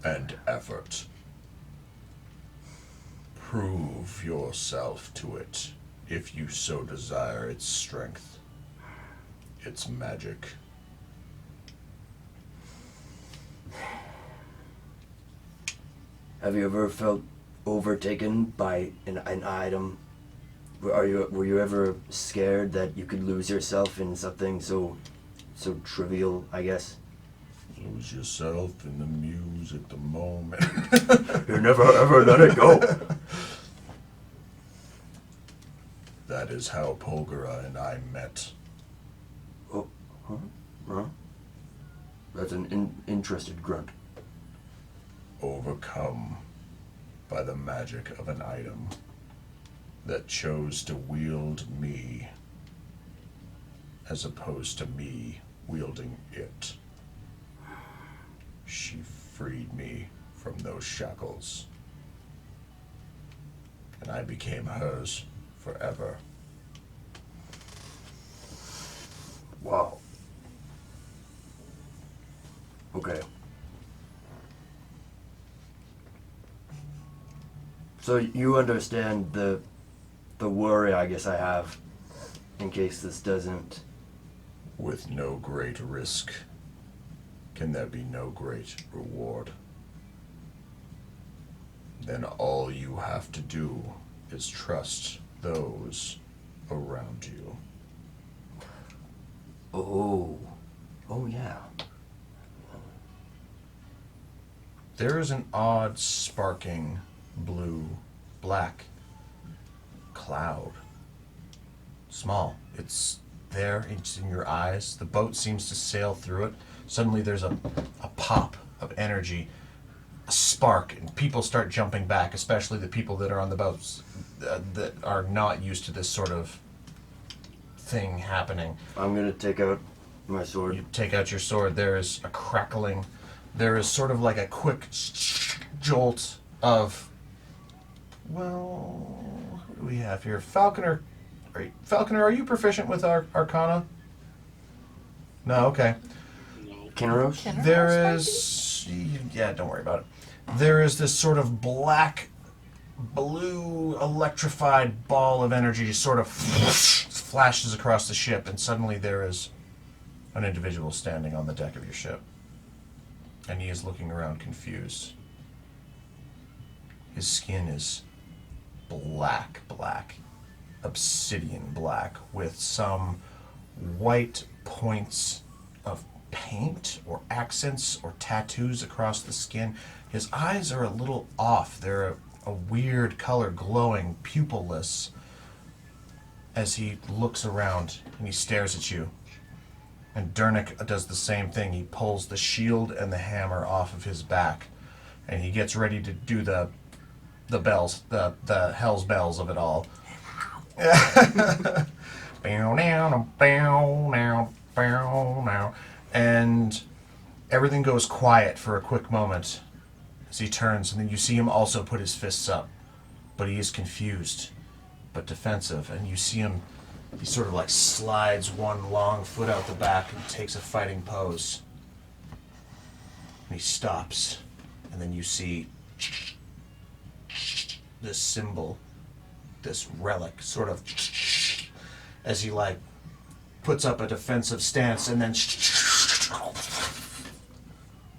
and effort. Prove yourself to it if you so desire its strength, its magic. Have you ever felt overtaken by an item? Were you ever scared that you could lose yourself in something so trivial, I guess? Lose yourself in the muse at the moment. You never ever let it go. That is how Polgara and I met. Oh, huh? That's an interested grunt. Overcome by the magic of an item that chose to wield me as opposed to me wielding it. She freed me from those shackles, and I became hers forever. Wow. Okay. So you understand the worry I guess I have in case this doesn't. With no great risk, can there be no great reward? Then all you have to do is trust those around you. Oh yeah. There is an odd sparking black cloud. Small. It's there. It's in your eyes. The boat seems to sail through it. Suddenly there's a pop of energy, a spark, and people start jumping back, especially the people that are on the boats that are not used to this sort of thing happening. I'm gonna take out my sword. You take out your sword. There is a crackling. There is sort of like a quick jolt of, well, who do we have here? Falconer, are you proficient with Arcana? No, okay. Kinneros? There is, yeah, don't worry about it. There is this sort of black, blue, electrified ball of energy just sort of flashes across the ship, and suddenly there is an individual standing on the deck of your ship. And he is looking around confused. His skin is black, obsidian black, with some white points of paint or accents or tattoos across the skin. His eyes are a little off. They're a weird color, glowing, pupilless, as he looks around and he stares at you. And Dernick does the same thing. He pulls the shield and the hammer off of his back, and he gets ready to do the bells, the hell's bells of it all. And everything goes quiet for a quick moment as he turns, and then you see him also put his fists up, but he is confused. but defensive. And you see him, he sort of like slides one long foot out the back and takes a fighting pose. And he stops. And then you see this symbol, this relic, sort of as he like puts up a defensive stance and then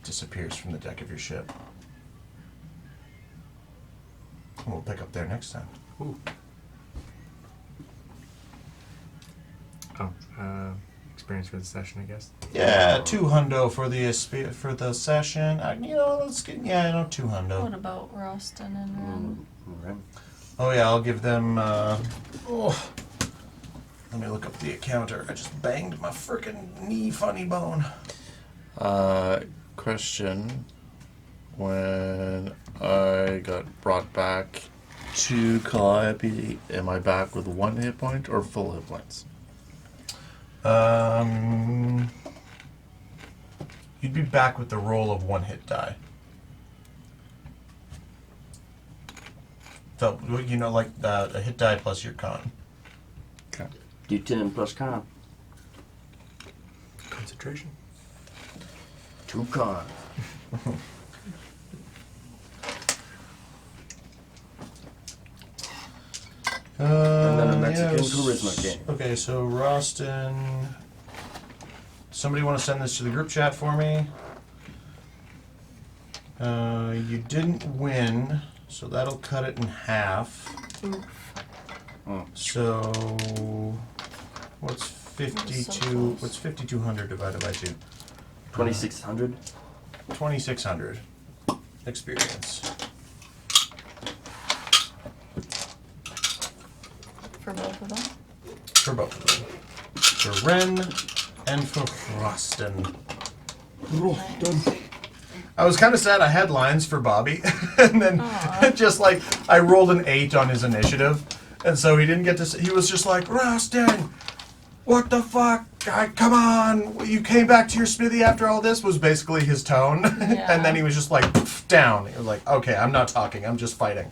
disappears from the deck of your ship. And we'll pick up there next time. Ooh. Experience for the session, I guess. Yeah, $200 for the session. Let's get 200. What about Raajsten and Ren? Alright. Oh yeah, I'll give them. Let me look up the encounter. I just banged my frickin' knee funny bone. Question. When I got brought back to Calliope, am I back with 1 hit point or full hit points? You'd be back with the roll of 1 hit die. So like a hit die plus your con. Okay. D10 plus con. Concentration. 2 con. And then a Mexican charisma game. Okay, so Raajsten. Somebody want to send this to the group chat for me? You didn't win, so that'll cut it in half. Oh. So what's 52? What's 5,200 divided by 2? 2,600. 2,600 experience. For both of them? For both of them. For Ren and for Raajsten. I was kind of sad I had lines for Bobby, and then just like I rolled an 8 on his initiative, and so he didn't get to. He was just like, Raajsten, what the fuck? Come on! You came back to your smithy after all this was basically his tone, Yeah. and then he was just like down. He was like, okay, I'm not talking, I'm just fighting.